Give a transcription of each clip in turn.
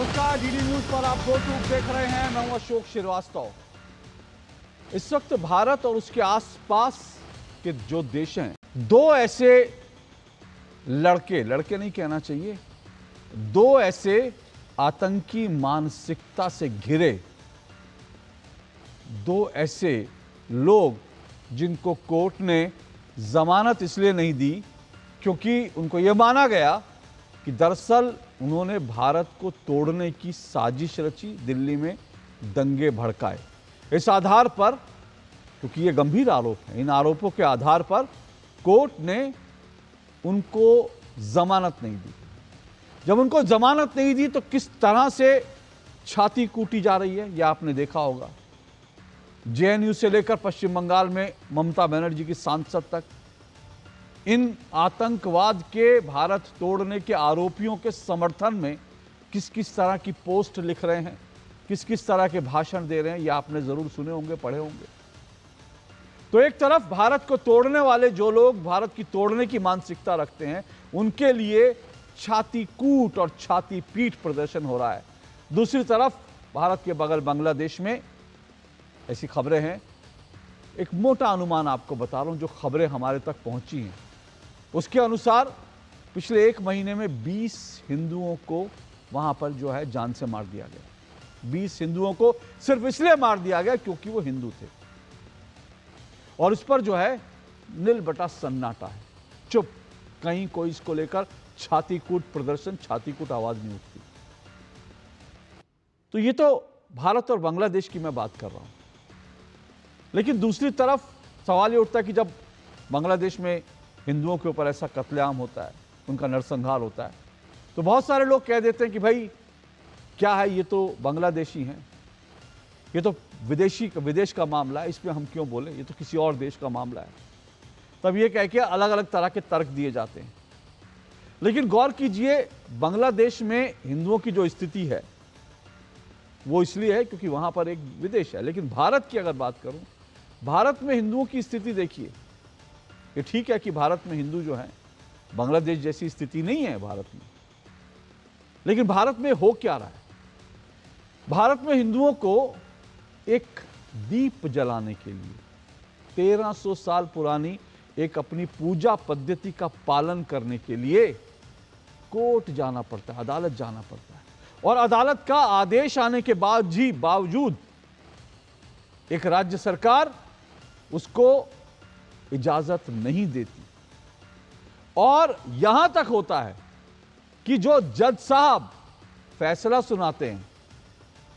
नमस्कार, DD news पर आप दो टूक देख रहे हैं। मैं हूं अशोक श्रीवास्तव। इस वक्त भारत और उसके आसपास के जो देश हैं, दो ऐसे लड़के नहीं कहना चाहिए, दो ऐसे आतंकी मानसिकता से घिरे दो ऐसे लोग जिनको कोर्ट ने जमानत इसलिए नहीं दी क्योंकि उनको यह माना गया कि दरअसल उन्होंने भारत को तोड़ने की साजिश रची, दिल्ली में दंगे भड़काए। इस आधार पर, क्योंकि ये गंभीर आरोप है, इन आरोपों के आधार पर कोर्ट ने उनको जमानत नहीं दी। जब उनको जमानत नहीं दी तो किस तरह से छाती कूटी जा रही है, यह आपने देखा होगा। जेएनयू से लेकर पश्चिम बंगाल में ममता बनर्जी की सांसद तक इन आतंकवाद के भारत तोड़ने के आरोपियों के समर्थन में किस किस तरह की पोस्ट लिख रहे हैं, किस किस तरह के भाषण दे रहे हैं, ये आपने जरूर सुने होंगे, पढ़े होंगे। तो एक तरफ भारत को तोड़ने वाले जो लोग भारत की तोड़ने की मानसिकता रखते हैं, उनके लिए छाती कूट और छाती पीट प्रदर्शन हो रहा है। दूसरी तरफ भारत के बगल बांग्लादेश में ऐसी खबरें हैं। एक मोटा अनुमान आपको बता रहा हूं, जो खबरें हमारे तक पहुंची हैं उसके अनुसार पिछले एक महीने में 20 हिंदुओं को वहां पर जो है जान से मार दिया गया। 20 हिंदुओं को सिर्फ इसलिए मार दिया गया क्योंकि वो हिंदू थे। और इस पर जो है नील बटा सन्नाटा है, चुप। कहीं कोई इसको लेकर छाती कूट प्रदर्शन, छाती कूट आवाज नहीं उठती। तो ये तो भारत और बांग्लादेश की मैं बात कर रहा हूं, लेकिन दूसरी तरफ सवाल ये उठता है कि जब बांग्लादेश में हिंदुओं के ऊपर ऐसा कत्लेआम होता है, उनका नरसंहार होता है, तो बहुत सारे लोग कह देते हैं कि भाई क्या है, ये तो बांग्लादेशी हैं, ये तो विदेश का मामला है, इसमें हम क्यों बोले, ये तो किसी और देश का मामला है। तब ये कह के अलग अलग तरह के तर्क दिए जाते हैं। लेकिन गौर कीजिए, बांग्लादेश में हिंदुओं की जो स्थिति है वो इसलिए है क्योंकि वहां पर एक विदेश है। लेकिन भारत की अगर बात करूं, भारत में हिंदुओं की स्थिति देखिए। ये ठीक है कि भारत में हिंदू जो हैं, बांग्लादेश जैसी स्थिति नहीं है भारत में, लेकिन भारत में हो क्या रहा है? भारत में हिंदुओं को एक दीप जलाने के लिए 1300 साल पुरानी एक अपनी पूजा पद्धति का पालन करने के लिए कोर्ट जाना पड़ता है, अदालत जाना पड़ता है। और अदालत का आदेश आने के बावजूद एक राज्य सरकार उसको इजाजत नहीं देती। और यहां तक होता है कि जो जज साहब फैसला सुनाते हैं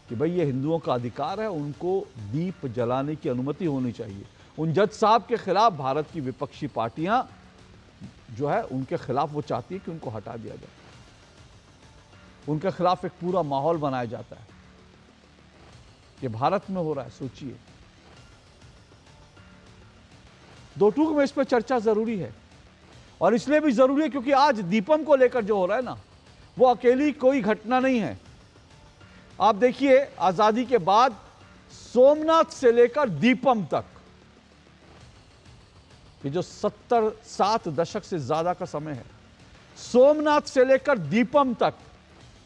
कि भाई ये हिंदुओं का अधिकार है, उनको दीप जलाने की अनुमति होनी चाहिए, उन जज साहब के खिलाफ भारत की विपक्षी पार्टियां जो है उनके खिलाफ वो चाहती है कि उनको हटा दिया जाए। उनके खिलाफ एक पूरा माहौल बनाया जाता है। ये भारत में हो रहा है, सोचिए। दो टूक में इस पर चर्चा जरूरी है, और इसलिए भी जरूरी है क्योंकि आज दीपम को लेकर जो हो रहा है ना, वो अकेली कोई घटना नहीं है। आप देखिए, आजादी के बाद सोमनाथ से लेकर दीपम तक, ये जो 7 दशक से ज्यादा का समय है, सोमनाथ से लेकर दीपम तक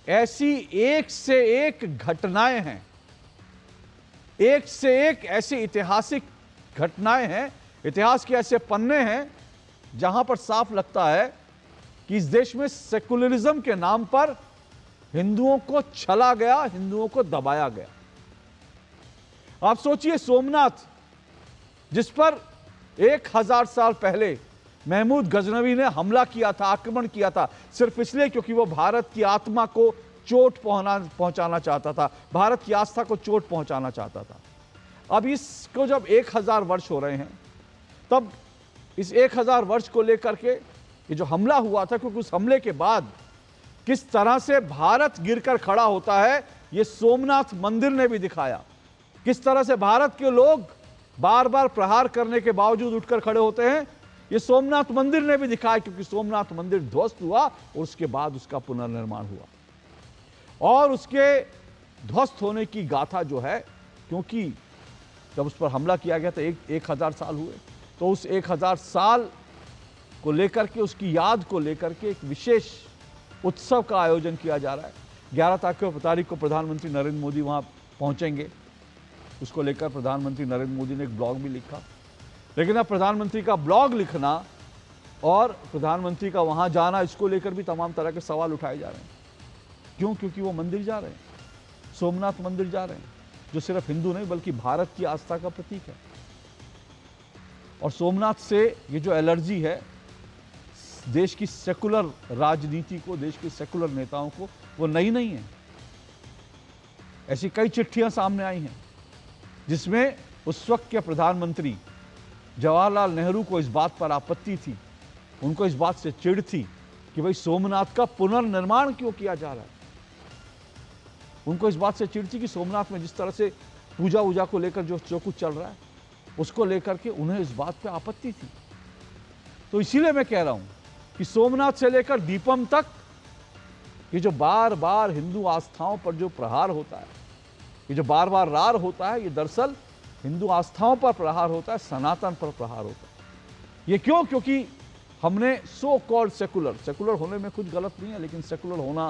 ऐसी एक से एक घटनाएं हैं, एक से एक ऐसी ऐतिहासिक घटनाएं हैं, इतिहास के ऐसे पन्ने हैं जहां पर साफ लगता है कि इस देश में सेकुलरिज्म के नाम पर हिंदुओं को छला गया, हिंदुओं को दबाया गया। आप सोचिए, सोमनाथ जिस पर 1000 साल पहले महमूद गजनवी ने हमला किया था, आक्रमण किया था, सिर्फ इसलिए क्योंकि वो भारत की आत्मा को चोट पहुंचाना चाहता था, भारत की आस्था को चोट पहुंचाना चाहता था। अब इसको जब 1000 वर्ष हो रहे हैं, तब इस 1000 वर्ष को लेकर के ये जो हमला हुआ था, क्योंकि उस हमले के बाद किस तरह से भारत गिरकर खड़ा होता है, ये सोमनाथ मंदिर ने भी दिखाया। किस तरह से भारत के लोग बार बार प्रहार करने के बावजूद उठकर खड़े होते हैं, ये सोमनाथ मंदिर ने भी दिखाया। क्योंकि सोमनाथ मंदिर ध्वस्त हुआ और उसके बाद उसका पुनर्निर्माण हुआ, और उसके ध्वस्त होने की गाथा जो है, क्योंकि जब उस पर हमला किया गया तो 1000 साल हुए, तो उस 1000 साल को लेकर के, उसकी याद को लेकर के एक विशेष उत्सव का आयोजन किया जा रहा है। 11 तारीख को प्रधानमंत्री नरेंद्र मोदी वहां पहुंचेंगे। उसको लेकर प्रधानमंत्री नरेंद्र मोदी ने एक ब्लॉग भी लिखा। लेकिन अब प्रधानमंत्री का ब्लॉग लिखना और प्रधानमंत्री का वहां जाना, इसको लेकर भी तमाम तरह के सवाल उठाए जा रहे हैं। क्यों? क्योंकि वो मंदिर जा रहे हैं, सोमनाथ मंदिर जा रहे हैं, जो सिर्फ हिंदू नहीं बल्कि भारत की आस्था का प्रतीक है। और सोमनाथ से ये जो एलर्जी है देश की सेकुलर राजनीति को, देश के सेकुलर नेताओं को, वो नई नहीं है। ऐसी कई चिट्ठियां सामने आई हैं जिसमें उस वक्त के प्रधानमंत्री जवाहरलाल नेहरू को इस बात पर आपत्ति थी, उनको इस बात से चिढ़ थी कि भाई सोमनाथ का पुनर्निर्माण क्यों किया जा रहा है। उनको इस बात से चिढ़ थी कि सोमनाथ में जिस तरह से पूजा वूजा को लेकर जो कुछ चल रहा है उसको लेकर के उन्हें इस बात पे आपत्ति थी। तो इसीलिए मैं कह रहा हूं कि सोमनाथ से लेकर दीपम तक ये जो बार बार हिंदू आस्थाओं पर जो प्रहार होता है, ये जो बार बार रार होता है, ये दरअसल हिंदू आस्थाओं पर प्रहार होता है, सनातन पर प्रहार होता है। ये क्यों? क्योंकि हमने सो कॉल्ड सेकुलर होने में कुछ गलत नहीं है, लेकिन सेकुलर होना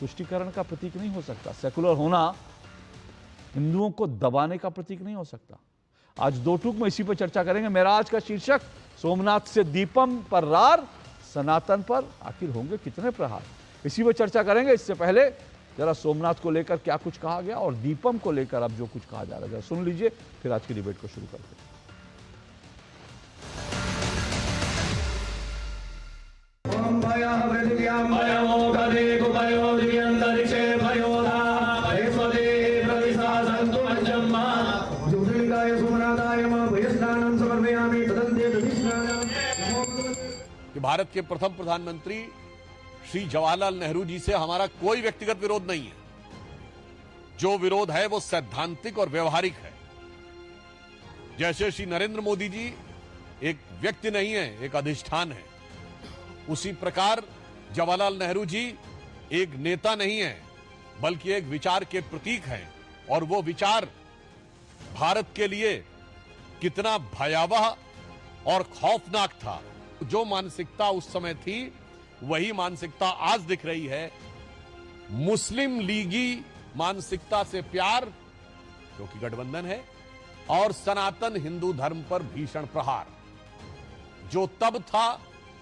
तुष्टीकरण का प्रतीक नहीं हो सकता। सेकुलर होना हिंदुओं को दबाने का प्रतीक नहीं हो सकता। आज दो टूक में इसी पर चर्चा करेंगे। मेरा आज का शीर्षक सोमनाथ से दीपम पर रार, सनातन पर आखिर होंगे कितने प्रहार, इसी पर चर्चा करेंगे। इससे पहले जरा सोमनाथ को लेकर क्या कुछ कहा गया और दीपम को लेकर अब जो कुछ कहा जा रहा है सुन लीजिए, फिर आज की डिबेट को शुरू करते हैं। भारत के प्रथम प्रधानमंत्री श्री जवाहरलाल नेहरू जी से हमारा कोई व्यक्तिगत विरोध नहीं है। जो विरोध है वो सैद्धांतिक और व्यवहारिक है। जैसे श्री नरेंद्र मोदी जी एक व्यक्ति नहीं है, एक अधिष्ठान है, उसी प्रकार जवाहरलाल नेहरू जी एक नेता नहीं है बल्कि एक विचार के प्रतीक हैं। और वो विचार भारत के लिए कितना भयावह और खौफनाक था, जो मानसिकता उस समय थी वही मानसिकता आज दिख रही है। मुस्लिम लीगी मानसिकता से प्यार, क्योंकि गठबंधन है, और सनातन हिंदू धर्म पर भीषण प्रहार, जो तब था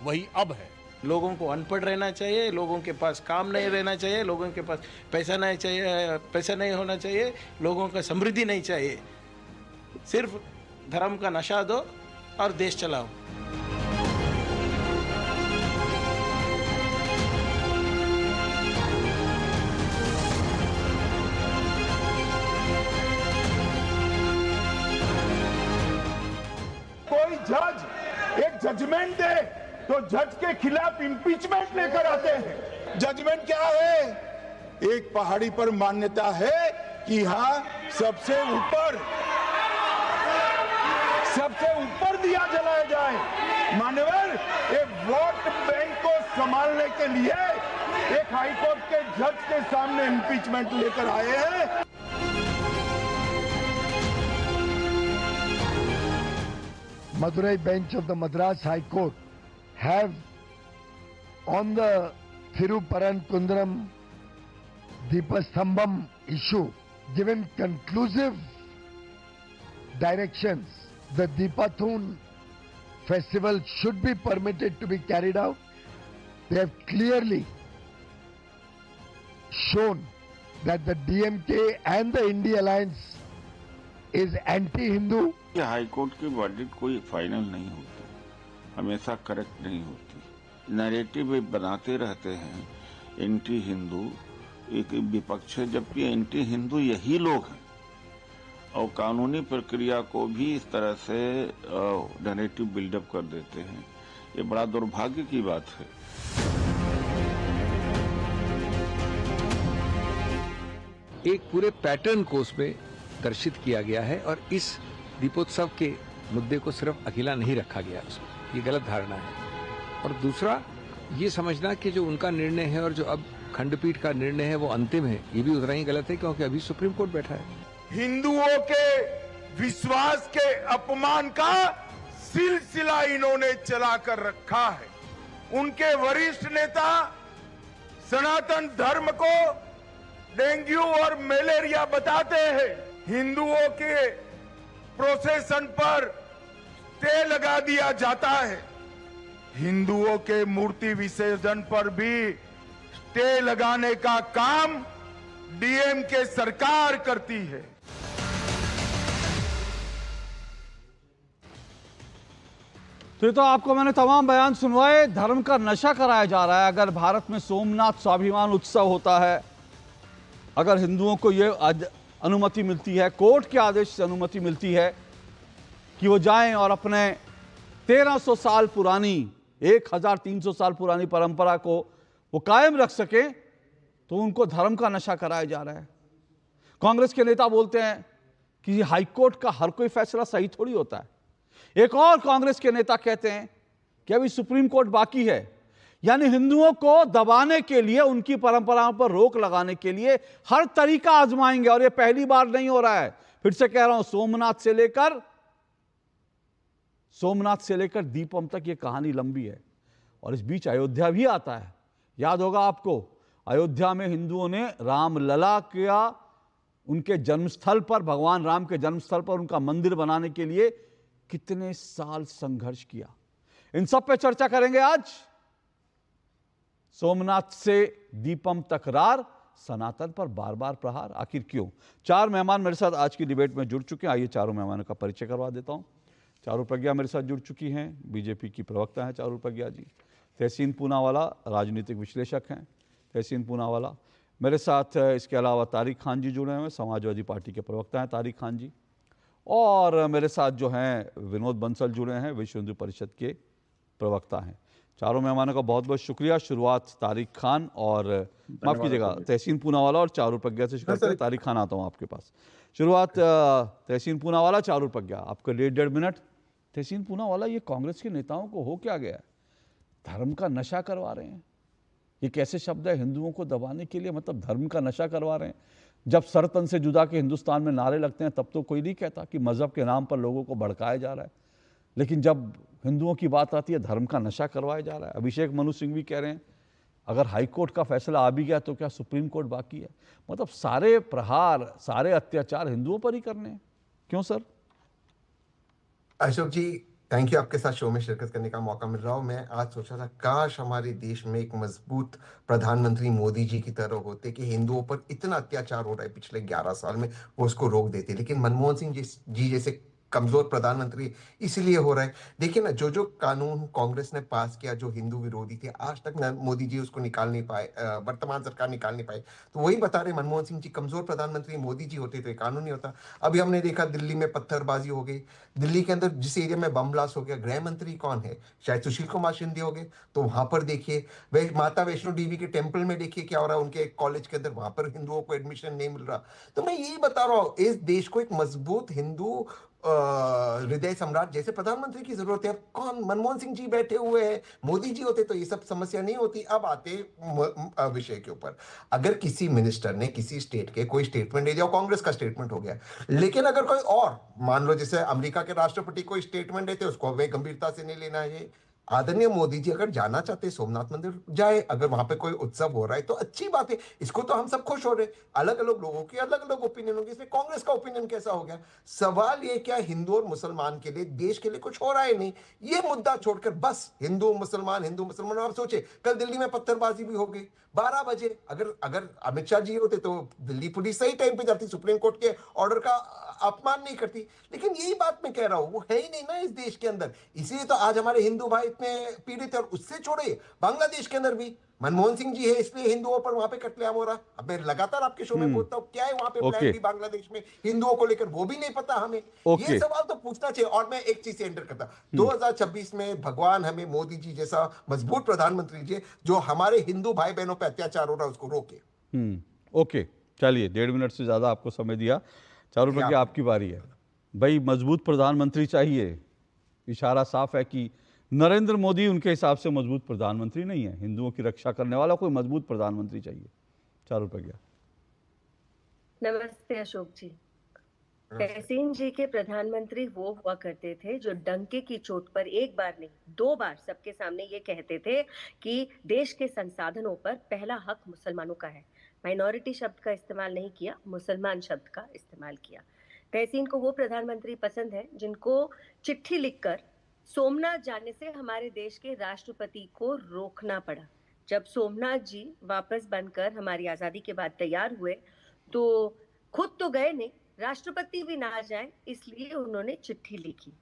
वही अब है। लोगों को अनपढ़ रहना चाहिए, लोगों के पास काम नहीं रहना चाहिए, लोगों के पास पैसा नहीं होना चाहिए, लोगों का समृद्धि नहीं चाहिए। सिर्फ धर्म का नशा दो और देश चलाओ। कोई जज एक जजमेंट दे तो जज के खिलाफ इंपीचमेंट लेकर आते हैं। जजमेंट क्या है? एक पहाड़ी पर मान्यता है कि यहां सबसे ऊपर दिया जलाया जाए। मान्यवर, एक वोट बैंक को संभालने के लिए एक हाईकोर्ट के जज के सामने इंपीचमेंट लेकर आए हैं। Madurai bench of the Madras High Court have on the Thiruparankundaram Deepastambam issue given conclusive directions. The Deepathun festival should be permitted to be carried out. They have clearly shown that the DMK and the India Alliance is anti-Hindu. High court की verdict कोई final नहीं होती, हमेशा correct नहीं होती। Narrative बनाते रहते हैं एंटी हिंदू एक विपक्ष है, जबकि एंटी हिंदू यही लोग हैं और कानूनी प्रक्रिया को भी इस तरह से नैरेटिव बिल्डअप कर देते हैं। ये बड़ा दुर्भाग्य की बात है। एक पूरे पैटर्न को उसमें दर्शित किया गया है और इस दीपोत्सव के मुद्दे को सिर्फ अकेला नहीं रखा गया उसमें, ये गलत धारणा है। और दूसरा ये समझना कि जो उनका निर्णय है और जो अब खंडपीठ का निर्णय है वो अंतिम है, ये भी उतना ही गलत है, क्योंकि अभी सुप्रीम कोर्ट बैठा है। हिंदुओं के विश्वास के अपमान का सिलसिला इन्होंने चलाकर रखा है। उनके वरिष्ठ नेता सनातन धर्म को डेंगू और मलेरिया बताते हैं। हिंदुओं के प्रोसेशन पर स्टे लगा दिया जाता है। हिंदुओं के मूर्ति विसर्जन पर भी स्टे लगाने का काम डीएमके सरकार करती है। तो ये तो आपको मैंने तमाम बयान सुनवाए। धर्म का नशा कराया जा रहा है। अगर भारत में सोमनाथ स्वाभिमान उत्सव होता है, अगर हिंदुओं को ये अनुमति मिलती है, कोर्ट के आदेश से अनुमति मिलती है कि वो जाएं और अपने 1300 साल पुरानी 1300 साल पुरानी परंपरा को वो कायम रख सकें, तो उनको धर्म का नशा कराया जा रहा है। कांग्रेस के नेता बोलते हैं कि हाईकोर्ट का हर कोई फैसला सही थोड़ी होता है। एक और कांग्रेस के नेता कहते हैं कि अभी सुप्रीम कोर्ट बाकी है, यानी हिंदुओं को दबाने के लिए, उनकी परंपराओं पर रोक लगाने के लिए हर तरीका आजमाएंगे। और यह पहली बार नहीं हो रहा है। फिर से कह रहा हूं, सोमनाथ से लेकर दीपम तक यह कहानी लंबी है। और इस बीच अयोध्या भी आता है। याद होगा आपको, अयोध्या में हिंदुओं ने रामलला किया, उनके जन्मस्थल पर, भगवान राम के जन्मस्थल पर उनका मंदिर बनाने के लिए कितने साल संघर्ष किया। इन सब पे चर्चा करेंगे आज। सोमनाथ से दीपम तकरार, सनातन पर बार बार प्रहार, आखिर क्यों? 4 मेहमान मेरे साथ आज की डिबेट में जुड़ चुके हैं। आइए चारों मेहमानों का परिचय करवा देता हूं। चारू प्रज्ञा मेरे साथ जुड़ चुकी हैं, बीजेपी की प्रवक्ता हैं चारू प्रज्ञा जी। तहसीन पूनावाला राजनीतिक विश्लेषक हैं, तहसीन पूनावाला। मेरे साथ इसके अलावा तारिक खान जी जुड़े हुए हैं, समाजवादी पार्टी के प्रवक्ता हैं तारिक खान जी। और मेरे साथ जो हैं विनोद बंसल जुड़े हैं, विश्व हिंदू परिषद के प्रवक्ता हैं। चारों मेहमानों का बहुत बहुत शुक्रिया। शुरुआत तारिक खान और माफ कीजिएगा तहसीन पूनावाला और चारू प्रज्ञा से शुरू करते हैं। तारिक खान आता हूँ आपके पास। शुरुआत तहसीन पूनावाला, चारू प्रज्ञा, आपके लिए 1.5 मिनट। तहसीन पूनावाला, ये कांग्रेस के नेताओं को हो क्या गया? धर्म का नशा करवा रहे हैं। ये कैसे शब्द है? हिंदुओं को दबाने के लिए, मतलब धर्म का नशा करवा रहे हैं। जब सर तन से जुदा के हिंदुस्तान में नारे लगते हैं तब तो कोई नहीं कहता कि मजहब के नाम पर लोगों को भड़काया जा रहा है, लेकिन जब हिंदुओं की बात आती है धर्म का नशा करवाया जा रहा है। अभिषेक मनु सिंह भी कह रहे हैं अगर हाईकोर्ट का फैसला आ भी गया तो क्या सुप्रीम कोर्ट बाकी है? मतलब सारे प्रहार, सारे अत्याचार हिंदुओं पर ही करने हैं। क्यों sir? Ashok ji, thank you, आपके साथ शो में शिरकत करने का मौका मिल रहा हो। मैं आज सोचा था काश हमारे देश में एक मजबूत प्रधानमंत्री मोदी जी की तरह होते कि हिंदुओं पर इतना अत्याचार हो रहा है पिछले 11 साल में, वो उसको रोक देते। लेकिन मनमोहन सिंह जी जैसे कमजोर प्रधानमंत्री इसलिए हो रहा है। देखिए ना, जो कानून कांग्रेस ने पास किया जो हिंदू विरोधी थे, आज तक मोदी जी उसको निकाल नहीं पाए, वर्तमान सरकार निकाल नहीं पाई। तो वही बता रहे मनमोहन सिंह जी कमजोर प्रधानमंत्री मोदी जी होते तो ये कानून नहीं होता। अभी हमने देखा दिल्ली में पत्थरबाजी हो गई, दिल्ली के अंदर जिस एरिया में बम ब्लास्ट हो गया, गृह मंत्री कौन है? शायद सुशील कुमार शिंदे हो गए। तो वहां पर देखिए माता वैष्णो देवी के टेम्पल में देखिए क्या हो रहा है, उनके कॉलेज के अंदर, वहां पर हिंदुओं को एडमिशन नहीं मिल रहा। तो मैं यही बता रहा हूँ, इस देश को एक मजबूत हिंदू हृदय सम्राट जैसे प्रधानमंत्री की जरूरत है। कौन? मनमोहन सिंह जी बैठे हुए हैं। मोदी जी होते तो ये सब समस्या नहीं होती। अब आते विषय के ऊपर, अगर किसी मिनिस्टर ने किसी स्टेट के कोई स्टेटमेंट दे दिया, कांग्रेस का स्टेटमेंट हो गया, लेकिन अगर कोई और, मान लो जैसे अमेरिका के राष्ट्रपति कोई स्टेटमेंट देते, उसको हमें गंभीरता से नहीं लेना है। आदरणीय मोदी जी अगर जाना चाहते हैं सोमनाथ मंदिर जाए, अगर वहां पे कोई उत्सव हो रहा है तो अच्छी बात है, इसको तो हम सब खुश हो रहे। अलग अलग लोगों की अलग अलग ओपिनियन होगी, इसमें कांग्रेस का ओपिनियन कैसा हो गया? सवाल ये क्या हिंदू और मुसलमान के लिए, देश के लिए कुछ हो रहा है नहीं? ये मुद्दा छोड़कर बस हिंदू मुसलमान हिंदू मुसलमान। आप सोचे कल दिल्ली में पत्थरबाजी भी हो गई 12 बजे। अगर अमित शाह जी होते तो दिल्ली पुलिस सही टाइम पे जाती, सुप्रीम कोर्ट के ऑर्डर का अपमान नहीं करती। लेकिन यही बात मैं कह रहा हूं, वो है ही नहीं ना इस देश के अंदर। इसलिए तो आज हमारे हिंदू भाई इतने पीड़ित है। और उससे छोड़े बांग्लादेश के अंदर भी मनमोहन सिंह जी है, इसलिए हिंदुओं पर वहां पे कत्लेआम हो रहा। अब मैं लगातार आपके शो में बोलता हूँ, क्या है वहां पे प्लान भी बांग्लादेश में हिंदुओं को लेकर, वो भी नहीं पता हमें। ये सवाल तो पूछना चाहिए। और मैं एक चीज से एंटर करता, 2026 में भगवान हमें मोदी जी जैसा मजबूत प्रधानमंत्री जी जो हमारे हिंदू भाई बहनों पर अत्याचार हो रहा है उसको रोके। ओके, चलिए 1.5 मिनट से ज्यादा आपको समय दिया। चारू प्रज्ञा, आपकी बारी है। भाई मजबूत प्रधानमंत्री चाहिए, इशारा साफ है कि नरेंद्र मोदी उनके हिसाब से मजबूत प्रधानमंत्री नहीं है। हिंदुओं की रक्षा करने वाला कोई मजबूत प्रधानमंत्री चाहिए। चारू प्रज्ञा। नमस्ते अशोक जी। तहसीन जी के प्रधानमंत्री वो हुआ करते थे जो डंके की चोट पर एक बार नहीं 2 बार सबके सामने ये कहते थे कि देश के संसाधनों पर पहला हक मुसलमानों का है। माइनॉरिटी शब्द का इस्तेमाल नहीं किया, मुसलमान शब्द का इस्तेमाल किया। तहसीन को वो प्रधानमंत्री पसंद है जिनको चिट्ठी लिखकर सोमनाथ जाने से हमारे देश के राष्ट्रपति को रोकना पड़ा। जब सोमनाथ जी वापस बनकर हमारी आजादी के बाद तैयार हुए तो खुद तो गए नहीं, राष्ट्रपति भी ना जाए इसलिए उन्होंने चिट्ठी लिखी।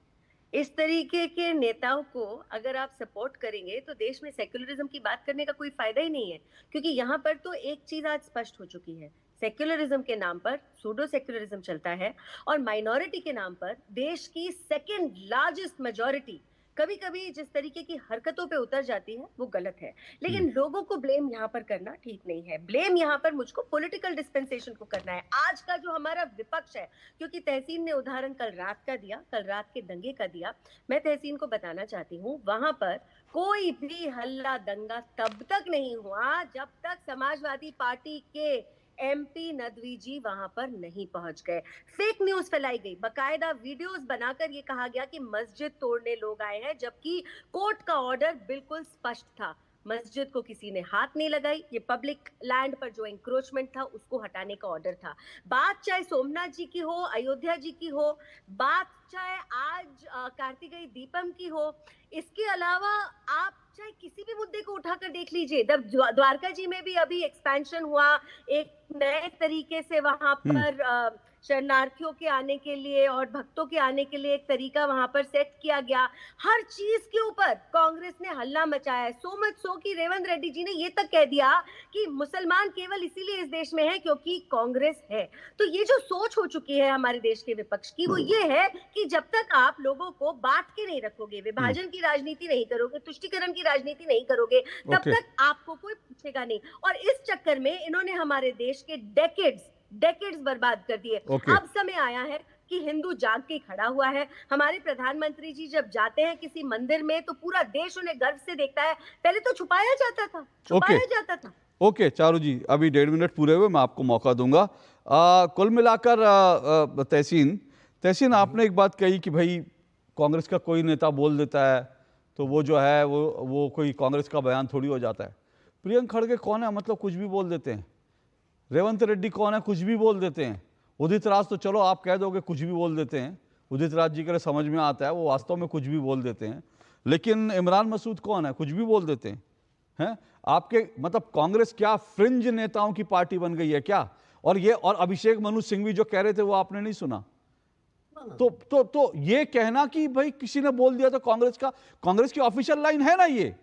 इस तरीके के नेताओं को अगर आप सपोर्ट करेंगे तो देश में सेक्युलरिज्म की बात करने का कोई फायदा ही नहीं है, क्योंकि यहाँ पर तो एक चीज आज स्पष्ट हो चुकी है, सेक्युलरिज्म के नाम पर सूडो सेक्युलरिज्म चलता है और माइनॉरिटी के नाम पर देश की सेकंड लार्जेस्ट मेजॉरिटी कभी कभी जिस तरीके की हरकतों पे उतर जाती है वो गलत है। लेकिन लोगों को ब्लेम यहाँ पर करना ठीक नहीं है। ब्लेम यहाँ पर मुझको पॉलिटिकल डिस्पेंसेशन को करना है। आज का जो हमारा विपक्ष है, क्योंकि तहसीन ने उदाहरण कल रात का दिया, कल रात के दंगे का दिया, मैं तहसीन को बताना चाहती हूँ वहां पर कोई भी हल्ला दंगा तब तक नहीं हुआ जब तक समाजवादी पार्टी के एमपी नदवी जी वहां पर नहीं पहुंच गए। फेक न्यूज फैलाई गई, बकायदा वीडियोस बनाकर ये कहा गया कि मस्जिद तोड़ने लोग आए हैं, जबकि कोर्ट का ऑर्डर बिल्कुल स्पष्ट था, मस्जिद को किसी ने हाथ नहीं लगाई, ये पब्लिक लैंड पर जो इंक्रोचमेंट था उसको हटाने का ऑर्डर था। बात चाहे सोमनाथ जी की हो, अयोध्या जी की हो, बात चाहे आज कार्तिकेय दीपम की हो, इसके अलावा आप चाहे किसी भी मुद्दे को उठाकर देख लीजिए। द्वारका जी में भी अभी एक्सपेंशन हुआ, एक नए तरीके से वहां पर शरणार्थियों के आने के लिए और भक्तों के आने के लिए एक तरीका वहां पर सेट किया गया। हर चीज के ऊपर कांग्रेस ने हल्ला मचाया है, सो मच सो कि रेवंत रेड्डी जी ने ये तक कह दिया कि मुसलमान केवल इसीलिए इस देश में है क्योंकि कांग्रेस है। तो ये जो सोच हो चुकी है हमारे देश के विपक्ष की, वो ये है कि जब तक आप लोगों को बांट के नहीं रखोगे, विभाजन की राजनीति नहीं करोगे, तुष्टीकरण की राजनीति नहीं करोगे, तब तक आपको कोई पूछेगा नहीं। और इस चक्कर में इन्होंने हमारे देश के डेकेड्स बर्बाद कर दिए। अब समय आया है कि हिंदू जाग के खड़ा हुआ है। हमारे प्रधानमंत्री जी जब जाते हैं किसी मंदिर में तो पूरा देश उन्हें गर्व से देखता है, पहले तो छुपाया जाता था। ओके चारू जी, अभी 1.5 मिनट पूरे हुए, मैं आपको मौका दूंगा। कुल मिलाकर तहसीन आपने एक बात कही कि भाई कांग्रेस का कोई नेता बोल देता है तो वो जो है वो कोई कांग्रेस का बयान थोड़ी हो जाता है। प्रियंक खड़गे कौन है, मतलब कुछ भी बोल देते हैं। रेवंत रेड्डी कौन है, कुछ भी बोल देते हैं। उदित राज तो चलो आप कह दोगे कुछ भी बोल देते हैं, उदित राज जी के लिए समझ में आता है, वो वास्तव में कुछ भी बोल देते हैं। लेकिन इमरान मसूद कौन है, कुछ भी बोल देते हैं। आपके मतलब कांग्रेस क्या फ्रिंज नेताओं की पार्टी बन गई है क्या? और अभिषेक मनु सिंघवी जो कह रहे थे वो आपने नहीं सुना? तो ये कहना कि भाई किसी ने बोल दिया तो कांग्रेस की ऑफिशियल लाइन है ना ये?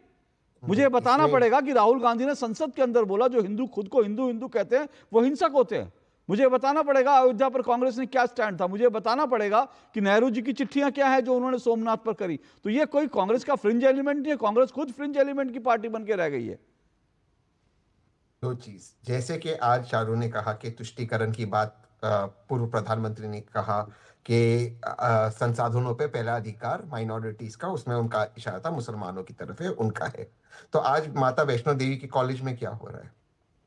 मुझे बताना पड़ेगा कि राहुल गांधी ने संसद के अंदर बोला जो हिंदू खुद को हिंदू कहते हैं वो हिंसक होते हैं। मुझे बताना पड़ेगा अयोध्या पर कांग्रेस ने क्या स्टैंड था। मुझे बताना पड़ेगा कि नेहरू जी की चिट्ठियां क्या है जो उन्होंने सोमनाथ पर करी। तो ये कोई कांग्रेस का फ्रिंज एलिमेंट नहीं है, कांग्रेस खुद फ्रिंज एलिमेंट की पार्टी बन के रह गई है। दो चीज, जैसे कि आज शाहरू ने कहा कि तुष्टीकरण की बात, पूर्व प्रधानमंत्री ने कहा कि संसाधनों पे पहला अधिकार माइनॉरिटीज का, उसमें उनका इशारा था मुसलमानों की तरफ है, उनका है। तो आज माता वैष्णो देवी के कॉलेज में क्या हो रहा है?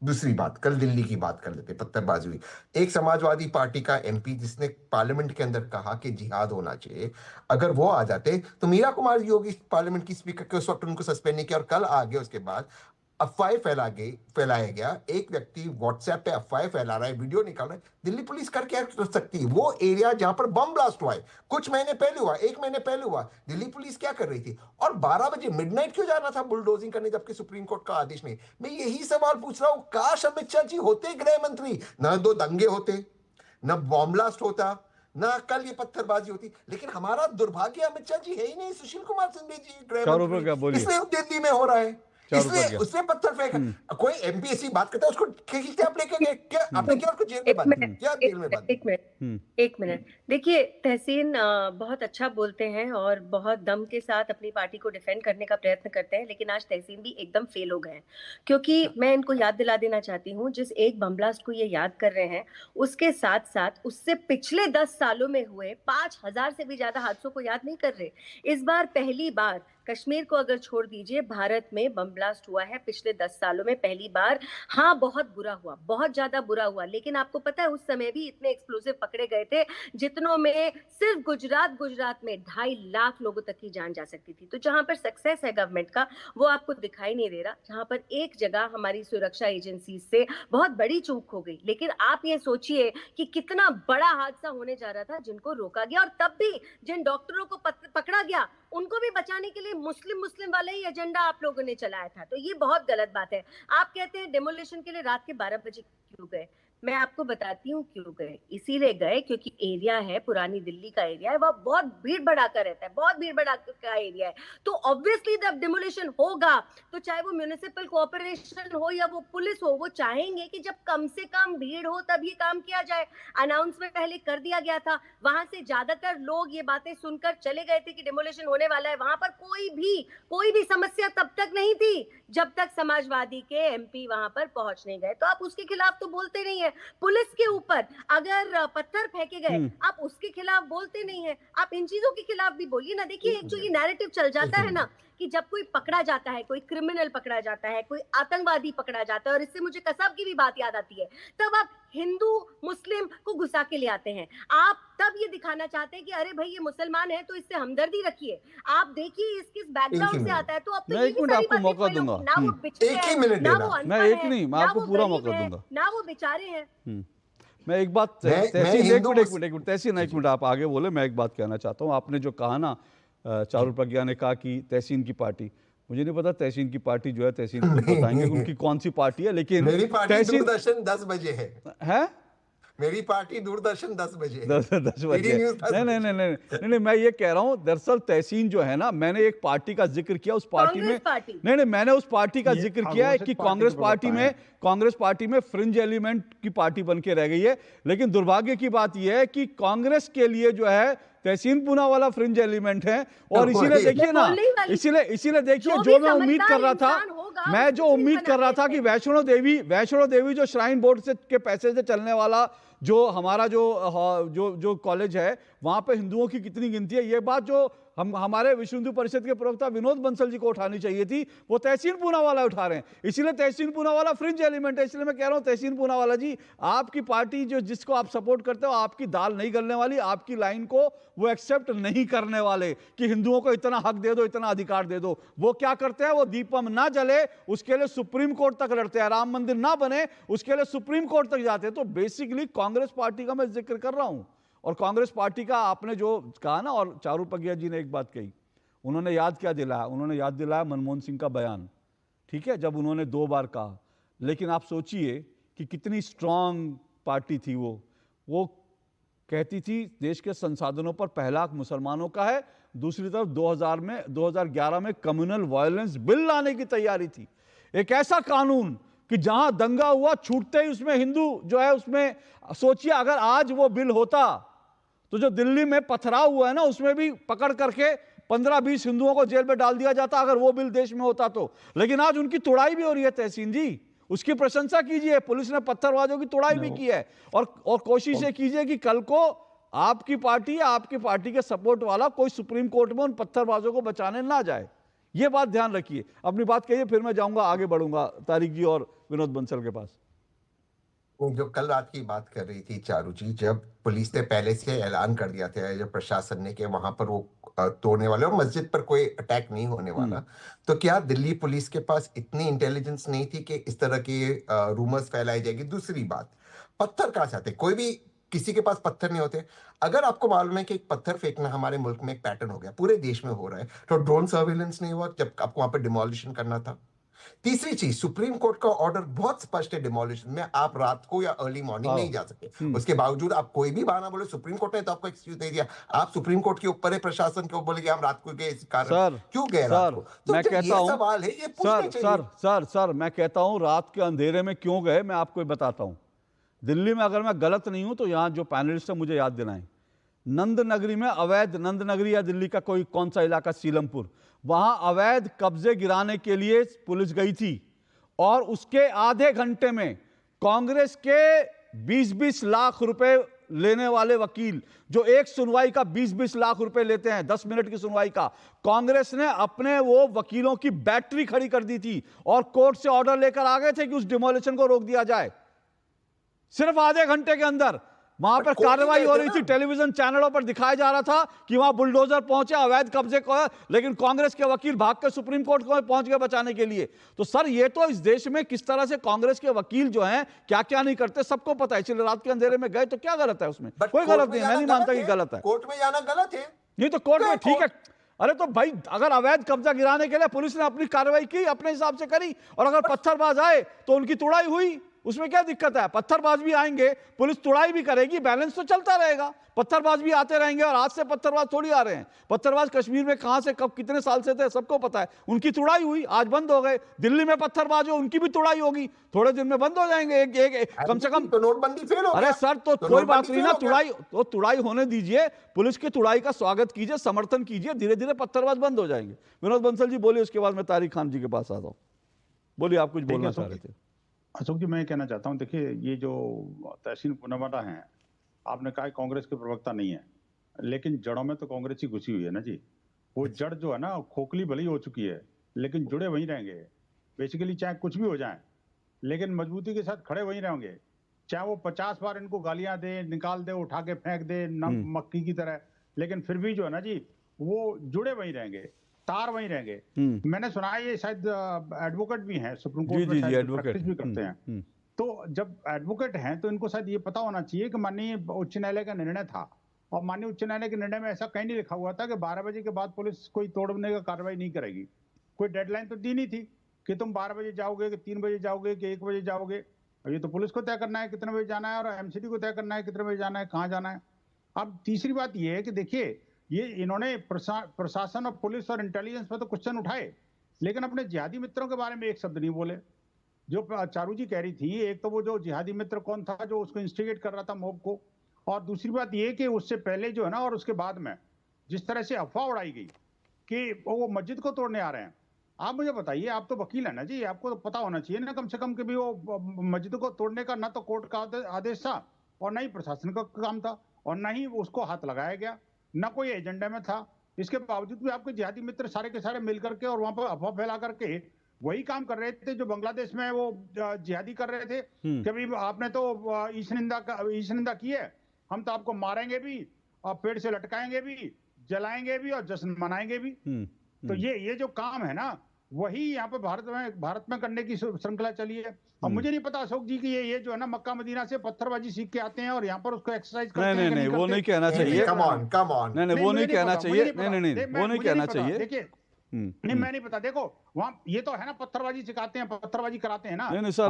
दूसरी बात, कल दिल्ली की बात कर लेते, पत्थरबाजी हुई। एक समाजवादी पार्टी का एमपी जिसने पार्लियामेंट के अंदर कहा कि जिहाद होना चाहिए, अगर वो आ जाते तो मीरा कुमार योगी पार्लियामेंट की स्पीकर के उस वक्त उनको सस्पेंड नहीं किया और कल आ गए। उसके बाद अफवाहें फैलाया गया, एक व्यक्ति व्हाट्सएप पे अफवाहें फैला रहा है, वीडियो निकाल रहा है। दिल्ली पुलिस कर क्या कर सकती है? वो एरिया जहां पर बम ब्लास्ट हुआ है कुछ महीने पहले हुआ, 1 महीने पहले हुआ, दिल्ली पुलिस क्या कर रही थी? और 12 बजे मिडनाइट क्यों जाना था बुलडोजिंग करने जबकि सुप्रीम कोर्ट का आदेश नहीं? मैं यही सवाल पूछ रहा हूं, काश अमित शाह जी होते गृह मंत्री, न 2 दंगे होते, न बॉम्ब ब्लास्ट होता, ना कल ये पत्थरबाजी होती। लेकिन हमारा दुर्भाग्य अमित शाह जी है ही नहीं, सुशील कुमार सिंधे जी गृह मंत्री, इसलिए दिल्ली में हो रहा है, इसलिए उसने पत्थर फेंका। कोई एमपी ऐसी बात करता है उसको खींचते आप लेके गए क्या? आपने क्या उसको जेल में बंद किया? जेल में बंद। एक मिनट देखिए, तहसीन बहुत अच्छा बोलते हैं और बहुत दम के साथ अपनी पार्टी को डिफेंड करने का प्रयत्न करते हैं, लेकिन आज तहसीन भी एकदम फेल हो गए हैं। क्योंकि मैं इनको याद दिला देना चाहती हूँ, जिस एक बम ब्लास्ट को ये याद कर रहे हैं उसके साथ साथ उससे पिछले 10 सालों में हुए 5000 से भी ज्यादा हादसों को याद नहीं कर रहे। इस बार पहली बार कश्मीर को अगर छोड़ दीजिए, भारत में बम ब्लास्ट हुआ है पिछले 10 सालों में पहली बार। हाँ, बहुत बुरा हुआ, बहुत ज्यादा बुरा हुआ, लेकिन आपको पता है उस समय भी इतने एक्सप्लोसिव पकड़े गए थे जितनों में सिर्फ गुजरात में 2.5 लाख लोगों तक की जान जा सकती थी। तो जहां पर सक्सेस है गवर्नमेंट का वो आपको दिखाई नहीं दे रहा, जहां पर एक जगह हमारी सुरक्षा एजेंसी से बहुत बड़ी चूक हो गई। लेकिन आप ये सोचिए कि कितना बड़ा हादसा होने जा रहा था जिनको रोका गया, और तब भी जिन डॉक्टरों को पकड़ा गया उनको भी बचाने के लिए मुस्लिम वाले ही एजेंडा आप लोगों ने चलाया था। तो ये बहुत गलत बात है। आप कहते हैं डेमोलिशन के लिए रात के 12 बजे क्यों गए, मैं आपको बताती हूँ क्यों गए। इसीलिए गए क्योंकि एरिया है, पुरानी दिल्ली का एरिया है, वह बहुत भीड़ भड़ाका रहता है, बहुत भीड़ भड़ाका का एरिया है। तो ऑब्वियसली जब डिमोलिशन होगा तो चाहे वो म्युनिसिपल कॉर्पोरेशन हो या वो पुलिस हो, वो चाहेंगे कि जब कम से कम भीड़ हो तब ये काम किया जाए। अनाउंसमेंट पहले कर दिया गया था, वहां से ज्यादातर लोग ये बातें सुनकर चले गए थे कि डिमोलिशन होने वाला है। वहां पर कोई भी समस्या तब तक नहीं थी जब तक समाजवादी के एमपी वहां पर पहुंच नहीं गए। तो आप उसके खिलाफ तो बोलते नहीं है। पुलिस के ऊपर अगर पत्थर फेंके गए आप उसके खिलाफ बोलते नहीं है। आप इन चीजों के खिलाफ भी बोलिए ना। देखिए, एक जो ये नैरेटिव चल जाता है ना कि जब कोई पकड़ा जाता है, कोई क्रिमिनल पकड़ा जाता है, कोई आतंकवादी पकड़ा जाता है, और इससे मुझे कसाब की भी बात याद आती है, तब आप हिंदू मुस्लिम को घुसा के ले आते हैं। आप तब ये दिखाना चाहते हैं कि अरे भाई ये मुसलमान है तो इससे हमदर्दी रखिए। आप देखिए इस किस बैकग्राउंड से आता है। तो अब तो मैं एक मिनट आपको मौका दूंगा। ना वो बिचारे एक ही मिनट ना देना। वो मैं एक नहीं, मैं आपको पूरा मौका दूंगा। ना वो बेचारे हैं। मैं एक बात तहसीन एक मिनट तहसीन एक मिनट आप आगे बोले। मैं एक बात कहना चाहता हूँ। आपने जो कहा ना, चारू प्रज्ञा ने कहा कि तहसीन की पार्टी, मुझे नहीं पता तहसीन की पार्टी जो है, तहसीन को बताएंगे उनकी कौन सी पार्टी है, लेकिन मेरी पार्टी दूरदर्शन 10 बजे है। मेरी पार्टी दूरदर्शन 10 बजे 10 बजे नहीं, मैं ये कह रहा हूँ दरअसल तहसीन जो है ना, मैंने एक पार्टी का जिक्र किया, उस पार्टी में नहीं मैंने उस पार्टी का जिक्र किया है कि कांग्रेस पार्टी में फ्रिंज एलिमेंट की पार्टी बन के रह गई है। लेकिन दुर्भाग्य की बात यह है कि कांग्रेस के लिए जो है तहसीन पूना वाला फ्रिंज एलिमेंट है। और इसीलिए देखिए ना, इसीलिए देखिए जो मैं उम्मीद कर रहा था, मैं जो उम्मीद कर रहा था कि वैष्णो देवी जो श्राइन बोर्ड से के पैसे से चलने वाला जो हमारा जो कॉलेज है, वहां पे हिंदुओं की कितनी गिनती है, ये बात जो हमारे विश्व हिंदू परिषद के प्रवक्ता विनोद बंसल जी को उठानी चाहिए थी, वो तहसीन पूना वाला उठा रहे हैं। इसीलिए तहसीन पूना वाला फ्रिंज एलिमेंट है। इसलिए मैं कह रहा हूं तहसीन पूना वाला जी, आपकी पार्टी जिसको आप सपोर्ट करते हो, आपकी दाल नहीं गलने वाली, आपकी लाइन को वो एक्सेप्ट नहीं करने वाले कि हिंदुओं को इतना हक दे दो, इतना अधिकार दे दो। वो क्या करते हैं, वो दीपम ना जले उसके लिए सुप्रीम कोर्ट तक लड़ते हैं, राम मंदिर ना बने उसके लिए सुप्रीम कोर्ट तक जाते हैं। तो बेसिकली कांग्रेस पार्टी का मैं जिक्र कर रहा हूं। और कांग्रेस पार्टी का आपने जो कहा ना, और चारू प्रज्ञा जी ने एक बात कही, उन्होंने याद क्या दिलाया, उन्होंने याद दिलाया मनमोहन सिंह का बयान, ठीक है, जब उन्होंने 2 बार कहा। लेकिन आप सोचिए कि कितनी स्ट्रांग पार्टी थी वो कहती थी देश के संसाधनों पर पहला हक मुसलमानों का है। दूसरी तरफ 2011 में कम्युनल वायलेंस बिल लाने की तैयारी थी, एक ऐसा कानून कि जहां दंगा हुआ छूटते ही उसमें हिंदू जो है, उसमें सोचिए अगर आज वो बिल होता तो जो दिल्ली में पथराव हुआ है ना, उसमें भी पकड़ करके 15-20 हिंदुओं को जेल में डाल दिया जाता अगर वो बिल देश में होता तो। लेकिन आज उनकी तोड़ाई भी हो रही है तहसीन जी, उसकी प्रशंसा कीजिए। पुलिस ने पत्थरबाजों की तोड़ाई भी की है। और कोशिश ये कीजिए कि कल को आपकी पार्टी या आपकी पार्टी के सपोर्ट वाला कोई सुप्रीम कोर्ट में उन पत्थरबाजों को बचाने ना जाए। ये बात ध्यान रखिए। अपनी बात कहिए, फिर मैं जाऊंगा आगे बढ़ूंगा तारिक जी और विनोद बंसल के पास। जो कल रात की बात कर रही थी चारू जी, जब पुलिस ने पहले से ऐलान कर दिया था, जब प्रशासन ने, कि वहां पर वो तोड़ने वाले और मस्जिद पर कोई अटैक नहीं होने वाला, तो क्या दिल्ली पुलिस के पास इतनी इंटेलिजेंस नहीं थी कि इस तरह के रूमर्स फैलाई जाएगी? दूसरी बात, पत्थर कहां से आते? कोई भी किसी के पास पत्थर नहीं होते। अगर आपको मालूम है कि एक पत्थर फेंकना हमारे मुल्क में एक पैटर्न हो गया, पूरे देश में हो रहा है, तो ड्रोन सर्विलेंस नहीं हुआ जब आपको वहां पर डिमोलिशन करना था? तीसरी चीज, सुप्रीम कोर्ट का ऑर्डर बहुत स्पष्ट है, डिमोलिशन में आप रात को या अर्ली मॉर्निंग नहीं जा सकते। उसके बावजूद आप कोई भी बहाना बोले, सुप्रीम कोर्ट ने तो आपको एक्सक्यूज नहीं दिया। आप सुप्रीम कोर्ट के ऊपर है, प्रशासन के ऊपर, बोले कि हम रात को गए इस कारण क्यों गए रात को? तो मैं कहता हूं सवाल है, ये पूछना चाहिए। सर मैं कहता हूं रात के अंधेरे में क्यों गए, मैं आपको बताता हूं। दिल्ली में अगर मैं गलत नहीं हूं तो यहां जो पैनलिस्ट है मुझे याद दिलाएं, नंद नगरी में अवैध, नंद नगरी या दिल्ली का कोई कौन सा इलाका, सीलमपुर, वहां अवैध कब्जे गिराने के लिए पुलिस गई थी और उसके आधे घंटे में कांग्रेस के 20-20 लाख रुपए लेने वाले वकील जो एक सुनवाई का 20-20 लाख रुपए लेते हैं, 10 मिनट की सुनवाई का, कांग्रेस ने अपने वो वकीलों की बैटरी खड़ी कर दी थी और कोर्ट से ऑर्डर लेकर आ गए थे कि उस डिमोलिशन को रोक दिया जाए। सिर्फ आधे घंटे के अंदर वहां पर कार्रवाई हो रही थी, टेलीविजन चैनलों पर दिखाया जा रहा था कि वहां बुलडोजर पहुंचे, अवैध कब्जे को, लेकिन कांग्रेस के वकील भाग के सुप्रीम कोर्ट को पहुंच गए बचाने के लिए। तो सर ये तो इस देश में किस तरह से कांग्रेस के वकील जो हैं क्या क्या नहीं करते सबको पता है, इसलिए रात के अंधेरे में गए तो क्या गलत है उसमें? कोई गलत नहीं है, मैं नहीं मानता कि गलत है। कोर्ट में जाना गलत है? नहीं तो कोर्ट में ठीक है। अरे तो भाई अगर अवैध कब्जा गिराने के लिए पुलिस ने अपनी कार्रवाई की, अपने हिसाब से करी, और अगर पत्थरबाज आए तो उनकी तुड़ाई हुई, उसमें क्या दिक्कत है? पत्थरबाज भी आएंगे, पुलिस तुड़ाई भी करेगी, बैलेंस तो चलता रहेगा। पत्थरबाज भी आते रहेंगे, और आज से पत्थरबाज थोड़ी आ रहे हैं। पत्थरबाज कश्मीर में कहां से कब कितने साल से थे सबको पता है। उनकी तुड़ाई हुई, आज बंद हो गए। दिल्ली में पत्थरबाज हो, उनकी भी तुड़ाई होगी, थोड़े दिन में बंद हो जाएंगे। एक कम से कम तो नोटबंदी फेल हो गया। अरे सर तो कोई बात नहीं ना, तुड़ाई होने दीजिए, पुलिस की तुड़ाई का स्वागत कीजिए, समर्थन कीजिए, धीरे धीरे पत्थरबाज बंद हो जाएंगे। विनोद बंसल जी बोलिए, उसके बाद मैं तारिक खान जी के पास आता हूँ। बोलिए, आप कुछ बोलना चाह रहे थे। अशोक जी, मैं कहना चाहता हूं, देखिए ये जो तहसीन पूनावाला हैं, आपने कहा कांग्रेस के प्रवक्ता नहीं है, लेकिन जड़ों में तो कांग्रेस ही घुसी हुई है ना जी। वो जड़ जो है ना, खोखली भली हो चुकी है, लेकिन जुड़े वहीं रहेंगे। बेसिकली चाहे कुछ भी हो जाए, लेकिन मजबूती के साथ खड़े वहीं रहेंगे। चाहे वो 50 बार इनको गालियां दे, निकाल दे, उठा के फेंक दे मक्की की तरह, लेकिन फिर भी जो है ना जी, वो जुड़े वहीं रहेंगे, तार वहीं रहेंगे। मैंने सुना है ये शायद एडवोकेट भी हैं, सुप्रीम कोर्ट में शायद प्रैक्टिस भी करते हैं। तो जब एडवोकेट हैं तो इनको शायद ये पता होना चाहिए कि माननीय उच्च न्यायालय का निर्णय था, और माननीय उच्च न्यायालय के निर्णय में ऐसा कहीं नहीं लिखा हुआ था कि 12 बजे के बाद पुलिस कोई तोड़ने का कार्रवाई नहीं करेगी। कोई डेडलाइन तो दी नहीं थी कि तुम 12 बजे जाओगे, कि 3 बजे जाओगे, कि 1 बजे जाओगे। ये तो पुलिस को तय करना है कितने बजे जाना है, और एमसीडी को तय करना है कितने बजे जाना है, कहाँ जाना है। अब तीसरी बात ये है कि देखिए, ये इन्होंने प्रशासन और पुलिस और इंटेलिजेंस पर तो क्वेश्चन उठाए, लेकिन अपने जिहादी मित्रों के बारे में एक शब्द नहीं बोले। जो चारू जी कह रही थी, एक तो वो जो जिहादी मित्र कौन था जो उसको इंस्टिगेट कर रहा था मॉब को, और दूसरी बात ये कि उससे पहले जो है ना और उसके बाद में जिस तरह से अफवाह उड़ाई गई कि वो मस्जिद को तोड़ने आ रहे हैं। आप मुझे बताइए, आप तो वकील है ना जी, आपको तो पता होना चाहिए ना कम से कम कि भी वो मस्जिद को तोड़ने का ना तो कोर्ट का आदेश था, और ना ही प्रशासन का काम था, और ना ही उसको हाथ लगाया गया, ना कोई एजेंडा में था। इसके बावजूद भी आपके जिहादी मित्र सारे के सारे मिल करके और वहां पर अफवाह फैला करके वही काम कर रहे थे जो बांग्लादेश में वो जिहादी कर रहे थे कि भाई आपने तो ईश निंदा की है, हम तो आपको मारेंगे भी और पेड़ से लटकाएंगे भी, जलाएंगे भी और जश्न मनाएंगे भी। तो ये जो काम है ना, वही यहाँ पे भारत में करने की श्रृंखला चली है। अब मुझे नहीं पता अशोक जी की ये जो है ना मक्का मदीना से पत्थरबाजी सीख के आते हैं और यहाँ पर उसको एक्सरसाइज करते हैं। नहीं, वो नहीं कहना चाहिए। कम ऑन नहीं, वो नहीं कहना चाहिए। नहीं, वो नहीं कहना चाहिए। देखिए, नहीं, मैं नहीं पता। देखो वहाँ ये तो है ना, पत्थरबाजी सिखाते हैं, पत्थरबाजी कराते हैं ना। नहीं सर,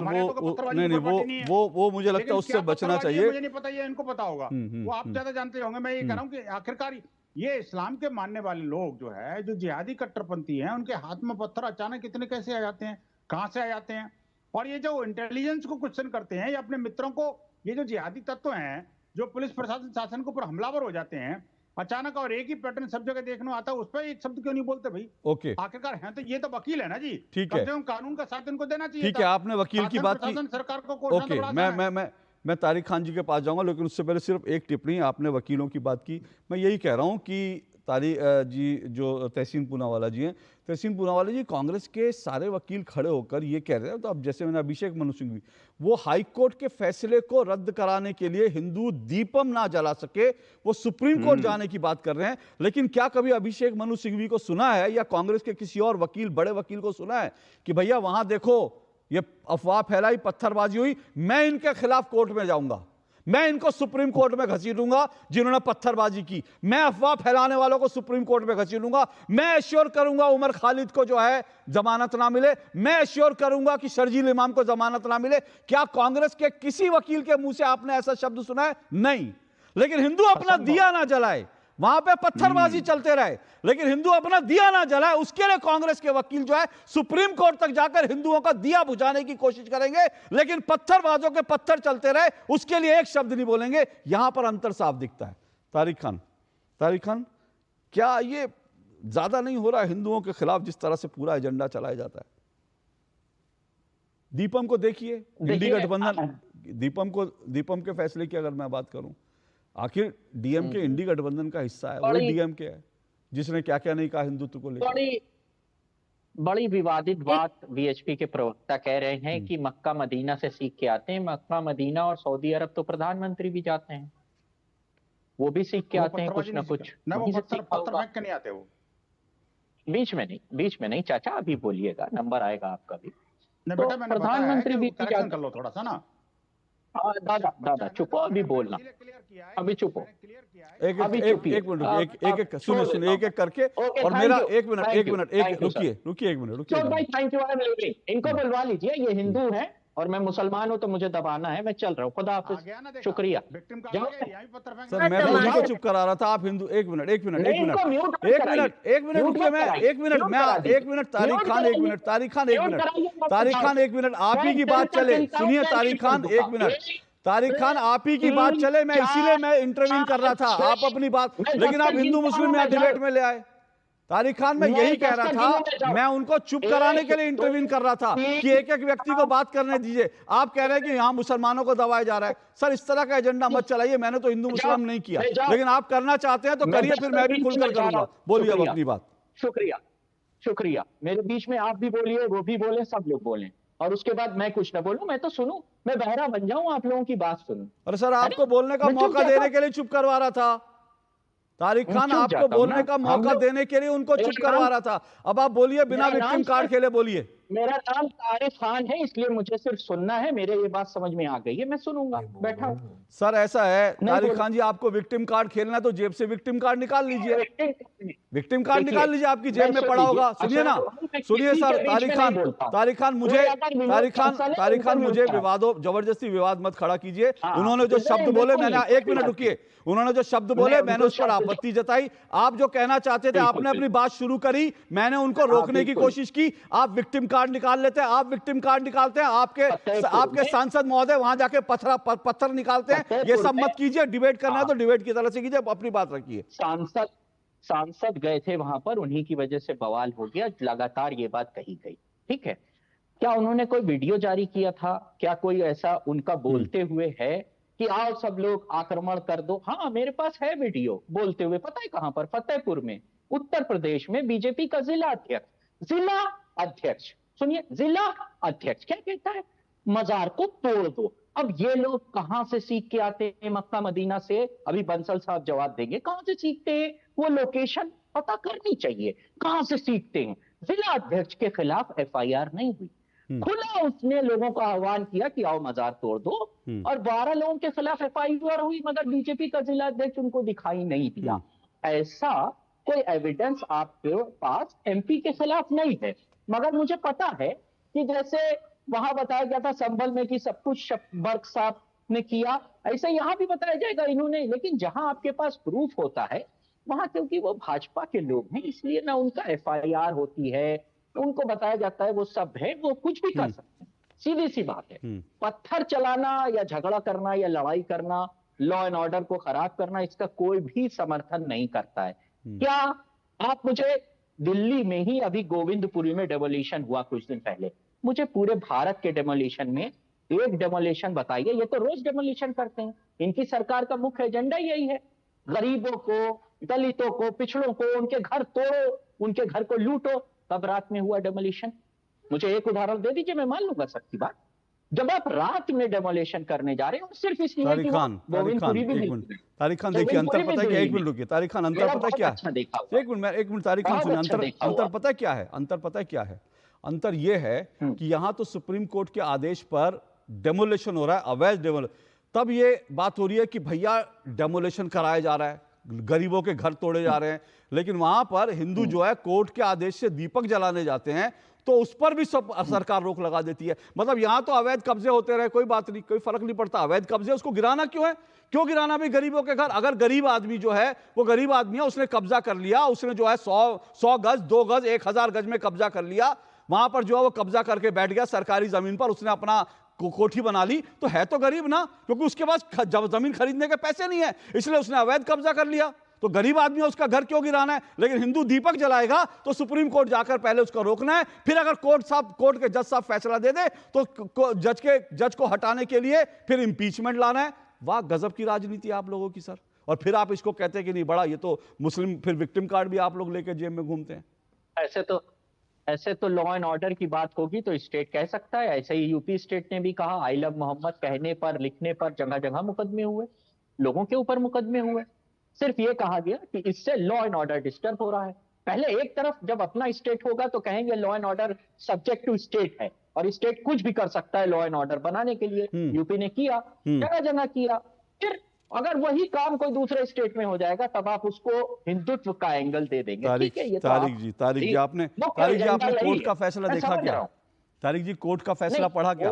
वो मुझे लगता है उससे बचना चाहिए। मुझे नहीं पता, ये इनको पता होगा, वो आप ज्यादा जानते होंगे। मैं ये कह रहा हूँ कि आखिरकार ये इस्लाम के मानने वाले लोग जो है, जो जिहादी कट्टरपंथी हैं, उनके हाथ में पत्थर अचानक इतने कैसे आ जाते हैं, कहां से आ जाते हैं? और ये जो इंटेलिजेंस को क्वेश्चन करते हैं, ये अपने मित्रों को, ये जो जिहादी तत्व हैं जो पुलिस प्रशासन शासन के ऊपर हमलावर हो जाते हैं अचानक, और एक ही पैटर्न सब जगह देखने आता है, उस पर एक शब्द क्यों नहीं बोलते भाई? ओके, आखिरकार हैं तो ये तो वकील है ना जी, ठीक है, कानून का साथ इनको देना चाहिए। ठीक है, आपने वकील की बात की, सरकार को मैं तारिक खान जी के पास जाऊंगा, लेकिन उससे पहले सिर्फ एक टिप्पणी। आपने वकीलों की बात की, मैं यही कह रहा हूं कि तारिक जी जो तहसीन पूनावाला जी हैं, तहसीन पूनावाला जी, कांग्रेस के सारे वकील खड़े होकर ये कह रहे हैं, तो अब जैसे मैंने अभिषेक मनु सिंह भी, वो हाई कोर्ट के फैसले को रद्द कराने के लिए हिंदू दीपम ना जला सके, वो सुप्रीम कोर्ट जाने की बात कर रहे हैं। लेकिन क्या कभी अभिषेक मनु सिंघवी को सुना है या कांग्रेस के किसी और वकील, बड़े वकील को सुना है कि भैया वहां देखो ये अफवाह फैलाई, पत्थरबाजी हुई, मैं इनके खिलाफ कोर्ट में जाऊंगा, मैं इनको सुप्रीम कोर्ट में घसीटूंगा जिन्होंने पत्थरबाजी की, मैं अफवाह फैलाने वालों को सुप्रीम कोर्ट में घसीटूंगा, मैं एश्योर करूंगा उमर खालिद को जो है जमानत ना मिले, मैं एश्योर करूंगा कि शर्जील इमाम को जमानत ना मिले। क्या कांग्रेस के किसी वकील के मुंह से आपने ऐसा शब्द सुना है? नहीं। लेकिन हिंदू अपना दिया ना जलाए, वहां पे पत्थरबाजी चलते रहे, लेकिन हिंदू अपना दिया ना जलाए, उसके लिए कांग्रेस के वकील जो है सुप्रीम कोर्ट तक जाकर हिंदुओं का दिया बुझाने की कोशिश करेंगे, लेकिन पत्थरबाजों के पत्थर चलते रहे उसके लिए एक शब्द नहीं बोलेंगे। यहां पर अंतर साफ दिखता है। तारिक खान, क्या ये ज्यादा नहीं हो रहा है हिंदुओं के खिलाफ जिस तरह से पूरा एजेंडा चलाया जाता है? दीपम को देखिए, इंडी गठबंधन, दीपम के फैसले की अगर मैं बात करूं, आखिर डीएमके इंडी गठबंधन का हिस्सा है, वही डीएमके है जिसने क्या क्या नहीं कहा हिंदुत्व को लेकर। बड़ी विवादित बात बीएचपी के प्रवक्ता कह रहे हैं कि मक्का मदीना से सीख के आते हैं। मक्का मदीना और सऊदी अरब तो प्रधानमंत्री भी जाते हैं, वो भी सीख के आते हैं कुछ ना कुछ। पत्थर नहीं आते वो। बीच में नहीं चाचा, अभी बोलिएगा, नंबर आएगा आपका भी। तो प्रधानमंत्री भी कर लो थोड़ा सा ना। दादा चुपो, अभी बोलना, अभी चुपो। एक मिनट सुनिए एक करके। और मेरा एक मिनट रुकिए भाई, thank you, I am leaving. इनको बुलवा लीजिए, ये हिंदू है और मैं मुसलमान हूं तो मुझे दबाना है, मैं चल रहा हूँ, खुदा हाफिज, शुक्रिया। सर मैं तो उनको चुप करा रहा था, आप हिंदू। एक मिनट तारिक खान एक मिनट, आप ही की बात चले, सुनिए तारिक खान आप ही की बात चले, मैं इसीलिए मैं इंटरव्यू कर रहा था, आप अपनी बात, लेकिन आप हिंदू मुस्लिम में डिबेट में ले आए। तारिक खान मैं यही कह रहा था, मैं उनको चुप कराने के लिए इंटरव्यू कर रहा था कि एक एक व्यक्ति को बात करने दीजिए। आप कह रहे हैं कि यहाँ मुसलमानों को दबाया जा रहा है। सर इस तरह का एजेंडा मत चलाइए, मैंने तो हिंदू मुस्लिम नहीं किया, लेकिन आप करना चाहते हैं तो करिए, फिर मैं भी खुलकर करूंगा। बोलिए अब अपनी बात। शुक्रिया। मेरे बीच में आप भी बोलिए, वो भी बोले, सब लोग बोले, और उसके बाद मैं कुछ ना बोलूं, मैं तो सुनूं, मैं बहरा बन जाऊं, आप लोगों की बात सुनूं। अरे सर आपको बोलने का मौका देने के लिए चुप करवा रहा था। तारिक खान आपको बोलने का मौका देने के लिए उनको चुप करवा रहा था। अब आप बोलिए, बिना विक्टिम कार्ड खेले बोलिए। मेरा नाम तारिक खान है, इसलिए मुझे सिर्फ सुनना है। मेरे ये बात समझ में आ गई है, मैं सुनूंगा, बैठा हूं। सर ऐसा है तारिक खान जी, आपको विक्टिम कार्ड खेलना है तो जेब से विक्टिम कार्ड निकाल लीजिए, विक्टिम कार्ड निकाल लीजिए, आपकी जेब में पड़ा होगा। सुनिए ना, सुनिए सर, तारिक खान मुझे जबरदस्ती विवाद मत खड़ा कीजिए। उन्होंने जो शब्द बोले, मैंने, एक मिनट रुकिए, उन्होंने जो शब्द बोले मैंने उस पर आपत्ति जताई। आप जो कहना चाहते थे आपने अपनी बात शुरू करी, मैंने उनको रोकने की कोशिश की। आप विक्टिम कार्ड निकाल लेते हैं, आप विक्टिम कार्ड निकालते हैं, आपके सांसद महोदय वहां जाके पत्थर निकालते हैं। ये सब मत कीजिए, डिबेट करना है तो डिबेट की तरह से कीजिए, अपनी बात रखिए। सांसद गए थे वहां पर, उन्हीं की वजह से बवाल हो गया, लगातार ये बात कही गई, ठीक है। क्या उन्होंने कोई वीडियो जारी किया था? क्या कोई ऐसा उनका बोलते हुए है कि आओ सब लोग आक्रमण कर दो? हाँ, मेरे पास है वीडियो बोलते हुए, पता है कहां पर? फतेहपुर में, उत्तर प्रदेश में, बीजेपी का जिला अध्यक्ष, सुनिए, जिला अध्यक्ष क्या कहता है? मजार को तोड़ दो। अब ये लोग कहां से सीख के आते हैं? मक्का मदीना से? अभी बंसल साहब जवाब देंगे कहां से सीखते हैं, वो लोकेशन पता करनी चाहिए, कहां से सीखते हैं। जिला अध्यक्ष के खिलाफ एफआईआर नहीं हुई, खुला उसने लोगों का आह्वान किया कि आओ मजार तोड़ दो, और 12 लोगों के खिलाफ एफआईआर हुई, मगर बीजेपी का जिला अध्यक्ष उनको दिखाई नहीं दिया। ऐसा कोई एविडेंस आपके पास एमपी के खिलाफ नहीं है, मगर मुझे पता है कि जैसे वहां बताया गया था संभल में कि सब कुछ बर्क साहब ने किया, ऐसे यहां भी बताया जाएगा इन्होंने। लेकिन जहां आपके पास प्रूफ होता है वहां, क्योंकि वो भाजपा के लोग हैं, इसलिए ना उनका एफआईआर होती है, उनको बताया जाता है वो सब है, वो कुछ भी कर सकते हैं। सीधी सी बात है, पत्थर चलाना या झगड़ा करना या लड़ाई करना, लॉ एंड ऑर्डर को खराब करना, इसका कोई भी समर्थन नहीं करता है। क्या आप मुझे, दिल्ली में ही अभी गोविंदपुरी में डेमोलिशन हुआ कुछ दिन पहले, मुझे पूरे भारत के डेमोलिशन में एक डेमोलिशन बताइए। ये तो रोज डेमोलिशन करते हैं, इनकी सरकार का मुख्य एजेंडा यही है, गरीबों को, दलितों को, पिछड़ों को, उनके घर तोड़ो, उनके घर को लूटो। कब रात में हुआ डेमोलिशन? मुझे एक उदाहरण दे दीजिए, मैं मान लूंगा सबकी बात। जब आप रात में डेमोलिशन करने जा रहे हो, सिर्फ इसलिए कि तारिक खान देखिए, अंतर पता है क्या? एक मिनट रुकिए तारिक खान, अंतर पता है क्या है? एक मिनट तारिक खान सुनिए, अंतर पता है क्या है? अंतर पता है क्या है? अंतर यह है कि यहां तो सुप्रीम कोर्ट के आदेश पर डेमोलिशन हो रहा है, अवैध डेमोलिशन, तब ये बात हो रही है कि भैया डेमोलिशन कराया जा रहा है, गरीबों के घर तोड़े जा रहे हैं। लेकिन वहां पर हिंदू जो है कोर्ट के आदेश से दीपक जलाने जाते हैं तो उस पर भी सब सरकार रोक लगा देती है। मतलब यहां तो अवैध कब्जे होते रहे, कोई बात नहीं, कोई फर्क नहीं पड़ता, अवैध कब्जे उसको गिराना क्यों है? क्यों गिराना भी गरीबों के घर? अगर गरीब आदमी जो है वो गरीब आदमी है, उसने कब्जा कर लिया, उसने जो है 100 गज, 2 गज, 1000 गज में कब्जा कर लिया, वहां पर जो है वो कब्जा करके बैठ गया सरकारी जमीन पर, उसने अपना कोठी बना ली, तो है तो गरीब ना, क्योंकि उसके पास जमीन खरीदने के पैसे नहीं है, इसलिए उसने अवैध कब्जा कर लिया। तो गरीब आदमी है, उसका घर क्यों गिराना है? लेकिन हिंदू दीपक जलाएगा तो सुप्रीम कोर्ट जाकर पहले उसको रोकना है, फिर अगर कोर्ट के जज साहब फैसला दे दे तो जज को हटाने के लिए फिर इंपीचमेंट लाना है। वाह, गजब की राजनीति आप लोगों की सर। और फिर आप इसको कहते हैं कि नहीं बड़ा, ये तो मुस्लिम, फिर विक्टिम कार्ड भी आप लोग लेके जेब में घूमते हैं। ऐसे तो लॉ एंड ऑर्डर की बात होगी तो स्टेट कह सकता है। ऐसे ही यूपी स्टेट ने भी कहा, आई लव मोहम्मद कहने पर, लिखने पर जगह जगह मुकदमे हुए, लोगों के ऊपर मुकदमे हुए। सिर्फ ये कहा गया कि इससे लॉ एंड ऑर्डर डिस्टर्ब हो रहा है। पहले एक तरफ जब अपना स्टेट होगा तो कहेंगे law and order subject to state है और स्टेट कुछ भी कर सकता है लॉ एंड ऑर्डर बनाने के लिए। यूपी ने किया, जगह जगह किया। फिर अगर वही काम कोई दूसरे स्टेट में हो जाएगा तब आप उसको हिंदुत्व का एंगल दे देंगे। तारिक जी आपने कोर्ट का फैसला देखा क्या? तारिक जी कोर्ट का फैसला पढ़ा क्या?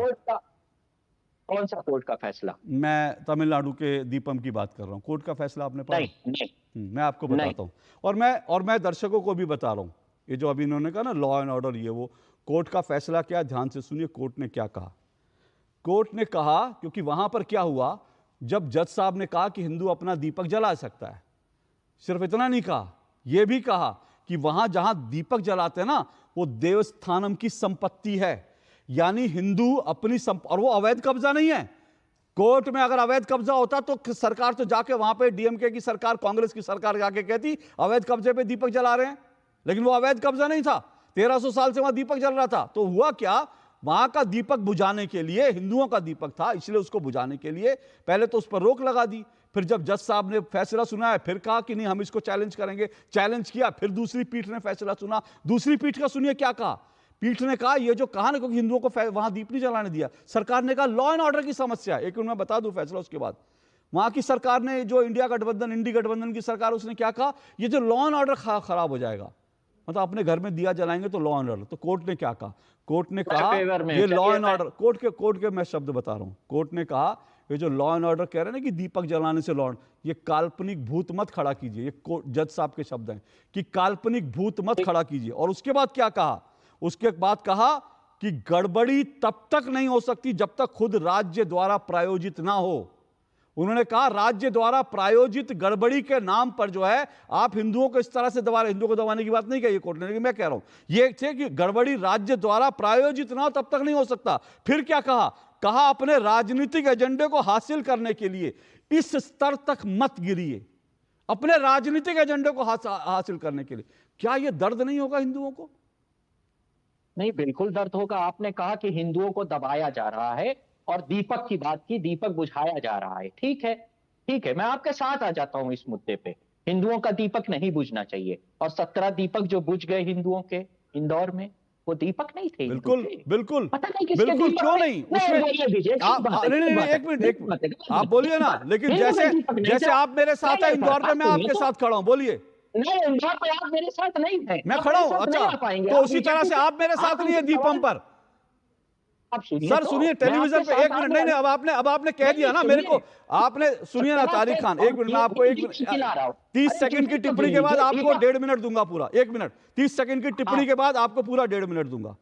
कौन सा कोर्ट का फैसला? मैं तमिलनाडु के दीपम की बात कर रहा हूँ। कोर्ट का फैसला आपने पढ़ा? नहीं। मैं आपको बताता हूँ और मैं दर्शकों को भी बता रहा हूँ। ये जो अभी इन्होंने कहा ना लॉ एंड ऑर्डर, ये वो कोर्ट का फैसला क्या, ध्यान से सुनिए कोर्ट ने क्या कहा। कोर्ट ने कहा, क्योंकि वहां पर क्या हुआ, जब जज साहब ने कहा कि हिंदू अपना दीपक जला सकता है, सिर्फ इतना नहीं कहा, यह भी कहा कि वहां जहां दीपक जलाते हैं ना वो देवस्थानम की संपत्ति है, यानी हिंदू अपनी और वो अवैध कब्जा नहीं है। कोर्ट में अगर अवैध कब्जा होता तो सरकार तो जाके वहां पे डीएमके की सरकार, कांग्रेस की सरकार जाके कहती अवैध कब्जे पे दीपक जला रहे हैं, लेकिन वो अवैध कब्जा नहीं था। 1300 साल से वहां दीपक जल रहा था। तो हुआ क्या, वहां का दीपक बुझाने के लिए, हिंदुओं का दीपक था इसलिए उसको बुझाने के लिए पहले तो उस पर रोक लगा दी। फिर जब जज साहब ने फैसला सुना है फिर कहा कि नहीं हम इसको चैलेंज करेंगे, चैलेंज किया। फिर दूसरी पीठ ने फैसला सुना, दूसरी पीठ का सुनिए क्या कहा। पीठ ने कहा ये जो कहा ना, क्योंकि हिंदुओं को वहां दीप नहीं जलाने दिया, सरकार ने कहा लॉ एंड ऑर्डर की समस्या। एक मिनट में बता दूं फैसला, उसके बाद वहां की सरकार ने, जो इंडी गठबंधन की सरकार, उसने क्या कहा, ये जो लॉ एंड ऑर्डर खराब हो जाएगा, मतलब अपने घर में दिया जलाएंगे तो लॉ एंड ऑर्डर। तो कोर्ट ने क्या कहा, कोर्ट ने कहा ये लॉ एंड ऑर्डर, कोर्ट के मैं शब्द बता रहा हूं, कोर्ट ने कहा ये जो लॉ एंड ऑर्डर कह रहे हैं ना कि दीपक जलाने से लॉ, ये काल्पनिक भूत मत खड़ा कीजिए। ये जज साहब के शब्द हैं कि काल्पनिक भूत मत खड़ा कीजिए। और उसके बाद क्या कहा, उसके बाद कहा कि गड़बड़ी तब तक नहीं हो सकती जब तक खुद राज्य द्वारा प्रायोजित ना हो। उन्होंने कहा राज्य द्वारा प्रायोजित गड़बड़ी के नाम पर जो है आप हिंदुओं को इस तरह से दबा रहे, हिंदुओं को दबाने की बात नहीं कही कोर्ट ने, लेकिन मैं कह रहा हूं ये थे कि गड़बड़ी राज्य द्वारा प्रायोजित ना हो तब तक नहीं हो सकता। फिर क्या कहा अपने राजनीतिक एजेंडे को हासिल करने के लिए इस स्तर तक मत गिरिए, अपने राजनीतिक एजेंडे को हासिल करने के लिए। क्या यह दर्द नहीं होगा हिंदुओं को? नहीं, बिल्कुल दर्द होगा। आपने कहा कि हिंदुओं को दबाया जा रहा है और दीपक की बात की, दीपक बुझाया जा रहा है। ठीक है, मैं आपके साथ आ जाता हूं इस मुद्दे पे। हिंदुओं का दीपक नहीं बुझना चाहिए। और 17 दीपक जो बुझ गए हिंदुओं के इंदौर में, वो दीपक नहीं थे। बिल्कुल पता नहीं किसके बिल्कुल, क्यों नहीं? उसमें एक मिनट आप बोलिए ना, लेकिन जैसे आप मेरे साथ हैं इंदौर में, मैं आपके साथ खड़ा हूं, बोलिए। नहीं, इंदौर पे आप मेरे साथ नहीं है, मैं खड़ा हूं। अच्छा, तो उसी तरह से आप मेरे साथ नहीं है दीपम पर। सर सुनिए टेलीविजन पे, एक मिनट, नहीं अब आपने कह दिया ना मेरे को, आपने सुनिए ना तारिक खान, एक मिनट, मैं आपको 30 सेकंड की टिप्पणी के बाद आपको 1.5 मिनट दूंगा पूरा। 1 मिनट, 30 सेकंड की टिप्पणी के बाद आपको पूरा 1.5 मिनट दूंगा।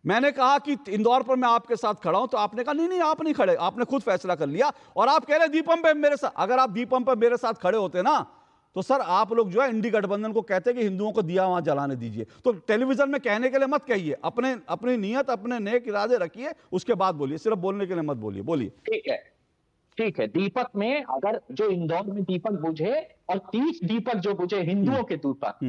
मैंने कहा कि इंदौर पर मैं आपके साथ खड़ा हूं, तो आपने कहा नहीं आप नहीं खड़े, आपने खुद फैसला कर लिया और आप कह रहे दीपम पे मेरे साथ। अगर आप दीपम पे मेरे साथ खड़े होते ना तो सर आप लोग जो है इंडी गठबंधन को कहते कि हिंदुओं को दिया वहां जलाने दीजिए। तो टेलीविजन में कहने के लिए मत कहिए, अपनी नियत, अपने नेक इरादे रखिए, उसके बाद बोलिए, सिर्फ बोलने के लिए मत बोलिए। ठीक है। दीपक में अगर जो इंदौर में दीपक बुझे और 30 दीपक जो बुझे हिंदुओं के दीपक,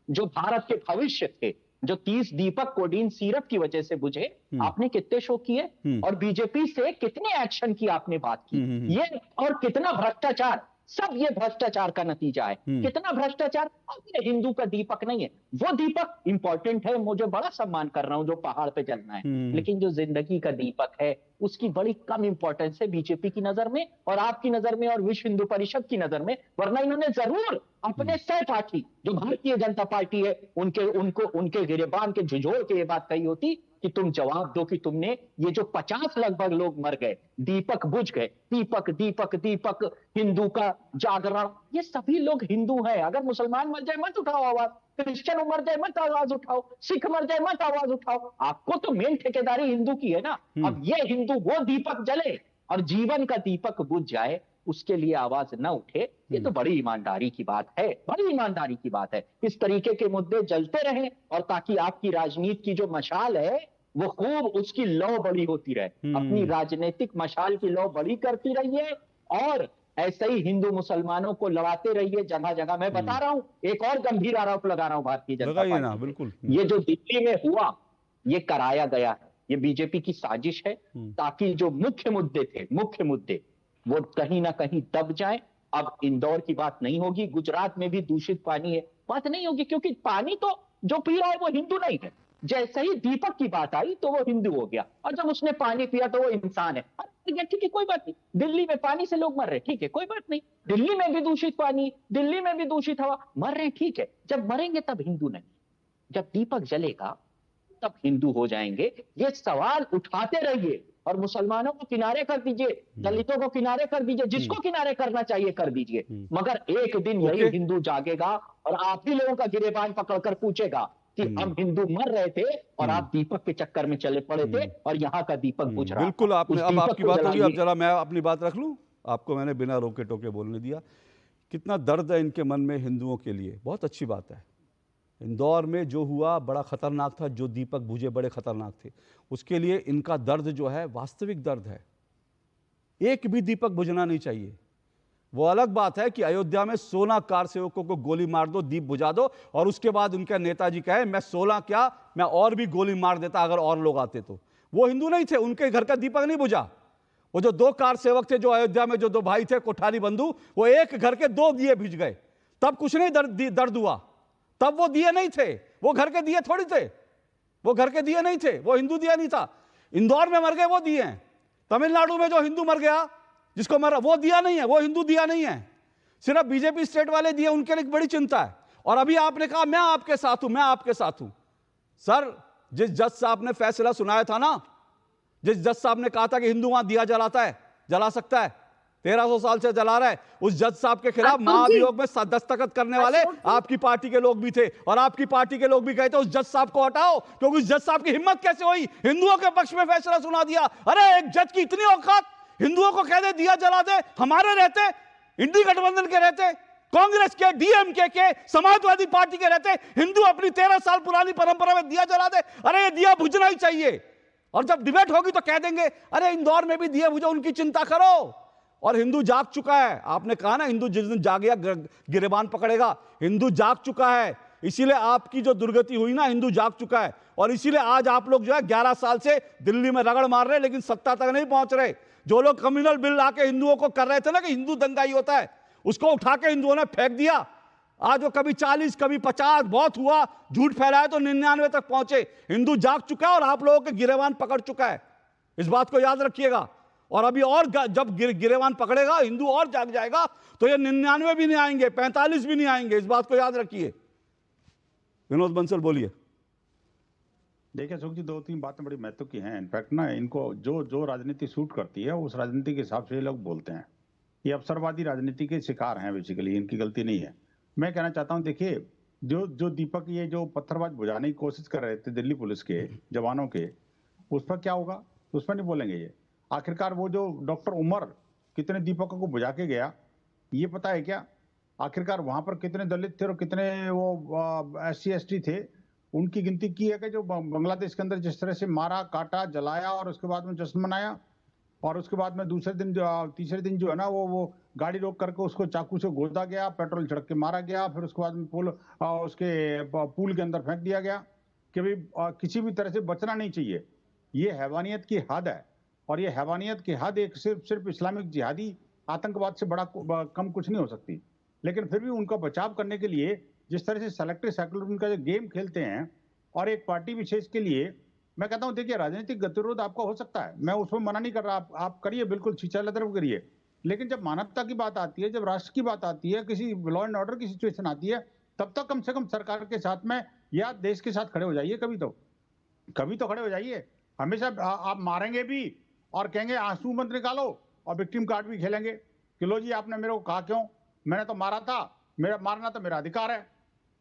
जो भारत के भविष्य थे, जो 30 दीपक कोडीन सीरप की वजह से बुझे, आपने कितने शो किए और बीजेपी से कितने एक्शन की आपने बात की, ये और कितना भ्रष्टाचार, सब ये भ्रष्टाचार का नतीजा है। कितना भ्रष्टाचार। अब ये हिंदू का दीपक नहीं है, वो दीपक इंपॉर्टेंट है, मुझे बड़ा सम्मान कर रहा हूं जो पहाड़ पे जलना है, लेकिन जो जिंदगी का दीपक है उसकी बड़ी कम इंपॉर्टेंस है बीजेपी की नजर में और आपकी नजर में और विश्व हिंदू परिषद की नजर में। वरना इन्होंने जरूर अपने सहपाठी जो भारतीय जनता पार्टी है उनके गिरेबान के झुझोड़ के ये बात कही होती कि तुम जवाब दो कि तुमने ये जो 50 लगभग लोग मर गए, दीपक बुझ गए, दीपक हिंदू का जागरण, ये सभी लोग हिंदू हैं। अगर मुसलमान मर जाए मत उठाओ आवाज, क्रिश्चियन मर जाए मत आवाज उठाओ, सिख मर जाए मत आवाज उठाओ, आपको तो मेन ठेकेदारी हिंदू की है ना। अब ये हिंदू वो दीपक जले और जीवन का दीपक बुझ जाए, उसके लिए आवाज न उठे, ये तो बड़ी ईमानदारी की बात है, बड़ी ईमानदारी की बात है। इस तरीके के मुद्दे जलते रहे और ताकि आपकी राजनीति की जो मशाल है वो खूब उसकी लौ बड़ी होती रहे, अपनी राजनीतिक मशाल की लौ बड़ी करती रहिए और ऐसे ही हिंदू मुसलमानों को लड़ाते रहिए जगह जगह। मैं बता रहा हूं, एक और गंभीर आरोप लगा रहा हूं भारतीय जनता लगाइए ना, पार्टी पे। बिल्कुल। ये जो दिल्ली में हुआ, ये कराया गया है, ये बीजेपी की साजिश है ताकि जो मुख्य मुद्दे वो कहीं ना कहीं दब जाए। अब इंदौर की बात नहीं होगी, गुजरात में भी दूषित पानी है, बात नहीं होगी, क्योंकि पानी तो जो पी रहा है वो हिंदू नहीं है। जैसे ही दीपक की बात आई तो वो हिंदू हो गया, और जब उसने पानी पिया तो वो इंसान है। ठीक है, कोई बात नहीं, दिल्ली में पानी से लोग मर रहे, ठीक है, कोई बात नहीं, दिल्ली में भी दूषित पानी, दिल्ली में भी दूषित हवा, मर रहे, ठीक है। जब मरेंगे तब हिंदू नहीं, जब दीपक जलेगा तब हिंदू हो जाएंगे। ये सवाल उठाते रहिए और मुसलमानों को किनारे कर दीजिए, दलितों को किनारे कर दीजिए, जिसको किनारे करना चाहिए कर दीजिए, मगर एक दिन यही हिंदू जागेगा और आप ही लोगों का गिरेबान पकड़कर पूछेगा कि हम हिंदू मर रहे थे और आप दीपक के चक्कर में चले पड़े थे और यहाँ का दीपक बुझ रहा। बिल्कुल, आपने, उस अब दीपक आपकी को बात होगी, अब जलाइए। जरा मैं अपनी बात रख लूं। आपको मैंने बिना रोके टोके बोलने दिया। कितना दर्द है इनके मन में हिंदुओं के लिए, बहुत अच्छी बात है। इंदौर में जो हुआ बड़ा खतरनाक था, जो दीपक बुझे बड़े खतरनाक थे, उसके लिए इनका दर्द जो है वास्तविक दर्द है। एक भी दीपक बुझना नहीं चाहिए। वो अलग बात है कि अयोध्या में 16 कार सेवकों को गोली मार दो, दीप बुझा दो, और उसके बाद उनके नेताजी कहे मैं 16 क्या, मैं और भी गोली मार देता अगर और लोग आते तो। वो हिंदू नहीं थे, उनके घर का दीपक नहीं बुझा। वो जो 2 कार सेवक थे जो अयोध्या में, जो 2 भाई थे कोठारी बंधु, वो एक घर के 2 दिए बुझ गए, तब कुछ नहीं दर्द हुआ। तब वो दिए नहीं थे, वो घर के दिए थोड़ी थे, वो घर के दिए नहीं थे, वो हिंदू दिया नहीं था। इंदौर में मर गए वो दिए हैं, तमिलनाडु में जो हिंदू मर गया जिसको मरा वो दिया नहीं है, वो हिंदू दिया नहीं है, सिर्फ बीजेपी स्टेट वाले दिए, उनके लिए बड़ी चिंता है। और अभी आपने कहा मैं आपके साथ हूं, मैं आपके साथ हूं। सर, जिस जज साहब ने फैसला सुनाया था ना, जिस जज साहब ने कहा था कि हिंदू वहां दिया जलाता है, जला सकता है, 1300 साल से जला रहा है, उस जज साहब के खिलाफ महाभियोग में दस्तखत करने वाले आपकी पार्टी के लोग भी थे, और आपकी पार्टी के लोग भी कहते उस जज साहब को हटाओ, क्योंकि उस जज साहब की हिम्मत कैसे हुई हिंदुओं के पक्ष में फैसला सुना दिया। अरे एक जज की इतनी औकात, हिंदुओं को कह दे दिया जला दे, हमारे रहते, इंडी गठबंधन के रहते, कांग्रेस के, डीएमके के, समाजवादी पार्टी के रहते, हिंदू अपनी 13 साल पुरानी परंपरा में दिया जला दे। अरे ये दिया बुझना ही चाहिए। और जब डिबेट होगी तो कह देंगे अरे इंदौर में भी दिया बुझो, उनकी चिंता करो। और हिंदू जाग चुका है, आपने कहा ना हिंदू जिस दिन जागेगा गिरेबान पकड़ेगा, हिंदू जाग चुका है। इसीलिए आपकी जो दुर्गति हुई ना, हिंदू जाग चुका है, और इसीलिए आज आप लोग जो है 11 साल से दिल्ली में रगड़ मार रहे, लेकिन सत्ता तक नहीं पहुंच रहे। जो लोग कम्युनल बिल लाके हिंदुओं को कर रहे थे ना कि हिंदू दंगाई होता है, उसको उठा के हिंदुओं ने फेंक दिया। आज वो कभी 40 कभी 50 बहुत हुआ, झूठ फैलाया तो 99 तक पहुंचे। हिंदू जाग चुका है और आप लोगों के गिरेबान पकड़ चुका है, इस बात को याद रखिएगा। और अभी और जब गिरेबान पकड़ेगा, हिंदू और जाग जाएगा, तो ये 99 भी नहीं आएंगे, 45 भी नहीं आएंगे, इस बात को याद रखिए। विनोद बंसल बोलिए। देखिए अशोक जी, 2-3 बातें बड़ी महत्व की हैं। इनफैक्ट ना इनको जो राजनीति सूट करती है उस राजनीति के हिसाब से ये लोग बोलते हैं। ये अवसरवादी राजनीति के शिकार हैं बेसिकली, इनकी गलती नहीं है। मैं कहना चाहता हूं, देखिए जो दीपक ये जो पत्थरबाज बुझाने की कोशिश कर रहे थे दिल्ली पुलिस के जवानों के, उस पर क्या होगा उस पर नहीं बोलेंगे ये। आखिरकार वो जो डॉक्टर उमर कितने दीपकों को बुझा के गया, ये पता है क्या? आखिरकार वहां पर कितने दलित थे और कितने वो SC ST थे, उनकी गिनती की है कि जो बांग्लादेश के अंदर जिस तरह से मारा, काटा, जलाया और उसके बाद में जश्न मनाया, और उसके बाद में तीसरे दिन जो है ना वो गाड़ी रोक करके उसको चाकू से गोदा गया, पेट्रोल छिड़क के मारा गया, फिर उसके बाद में उसके पूल के अंदर फेंक दिया गया कि भाई किसी भी तरह से बचना नहीं चाहिए। ये हैवानियत की हद है, और ये हैवानियत की हद एक सिर्फ इस्लामिक जिहादी आतंकवाद से बड़ा कम कुछ नहीं हो सकती। लेकिन फिर भी उनका बचाव करने के लिए जिस तरह से सेलेक्टिव सेकुलर का जो गेम खेलते हैं, और एक पार्टी विशेष के लिए, मैं कहता हूं देखिए राजनीतिक गतिरोध आपका हो सकता है, मैं उसमें मना नहीं कर रहा, आप करिए, बिल्कुल शीशा तरफ करिए। लेकिन जब मानवता की बात आती है, जब राष्ट्र की बात आती है, किसी लॉ एंड ऑर्डर की सिचुएशन आती है, तब तक कम से कम सरकार के साथ में या देश के साथ खड़े हो जाइए। कभी तो खड़े हो जाइए। हमेशा आप मारेंगे भी और कहेंगे आंसू मत निकालो, और विक्टिम कार्ड भी खेलेंगे कि लो जी आपने मेरे को कहा क्यों, मैंने तो मारा था, मेरा मारना तो मेरा अधिकार है।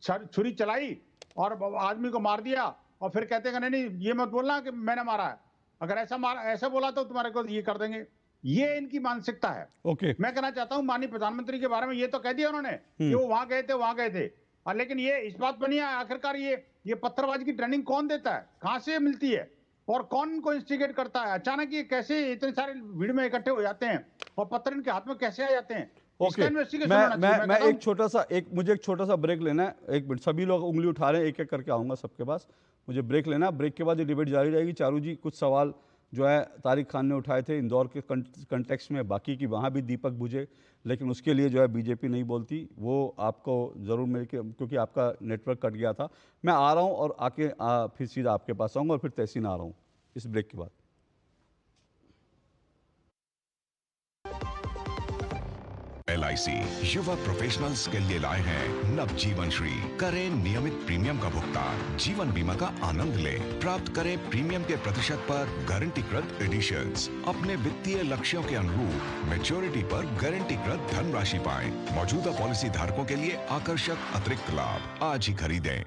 छुरी चलाई और आदमी को मार दिया, और फिर कहते हैं नहीं ये मत बोलना कि मैंने मारा है, अगर ऐसा बोला तो तुम्हारे को ये कर देंगे। ये इनकी मानसिकता है। मैं कहना चाहता हूं माननीय प्रधानमंत्री के बारे में ये तो कह दिया उन्होंने कि वो वहां गए थे, और लेकिन ये इस बात पर नहीं आया आखिरकार ये पत्थरबाजी की ट्रेनिंग कौन देता है, कहां से मिलती है, और कौन इनको इंस्टिगेट करता है। अचानक ये कैसे इतने सारे भीड़ में इकट्ठे हो जाते हैं और पत्थर इनके हाथ में कैसे आ जाते हैं? ओके, मुझे एक छोटा सा ब्रेक लेना है। एक मिनट, सभी लोग उंगली उठा रहे हैं, एक एक करके आऊंगा सबके पास। मुझे ब्रेक लेना है, ब्रेक के बाद ये डिबेट जारी रहेगी। चारू जी, कुछ सवाल जो है तारिक खान ने उठाए थे इंदौर के कंटेक्स्ट में, बाकी की वहाँ भी दीपक बुझे, लेकिन उसके लिए जो है बीजेपी नहीं बोलती, वो आपको ज़रूर मिल के, क्योंकि आपका नेटवर्क कट गया था। मैं आ रहा हूँ और आके फिर सीधा आपके पास आऊँगा और फिर तहसीन आ रहा हूँ इस ब्रेक के बाद। LIC युवा प्रोफेशनल्स के लिए लाए हैं नवजीवन श्री। करें नियमित प्रीमियम का भुगतान, जीवन बीमा का आनंद लें, प्राप्त करें प्रीमियम के प्रतिशत पर गारंटीकृत एडिशंस, अपने वित्तीय लक्ष्यों के अनुरूप मैच्योरिटी पर गारंटीकृत धनराशि पाएं। मौजूदा पॉलिसी धारकों के लिए आकर्षक अतिरिक्त लाभ आज ही खरीदें।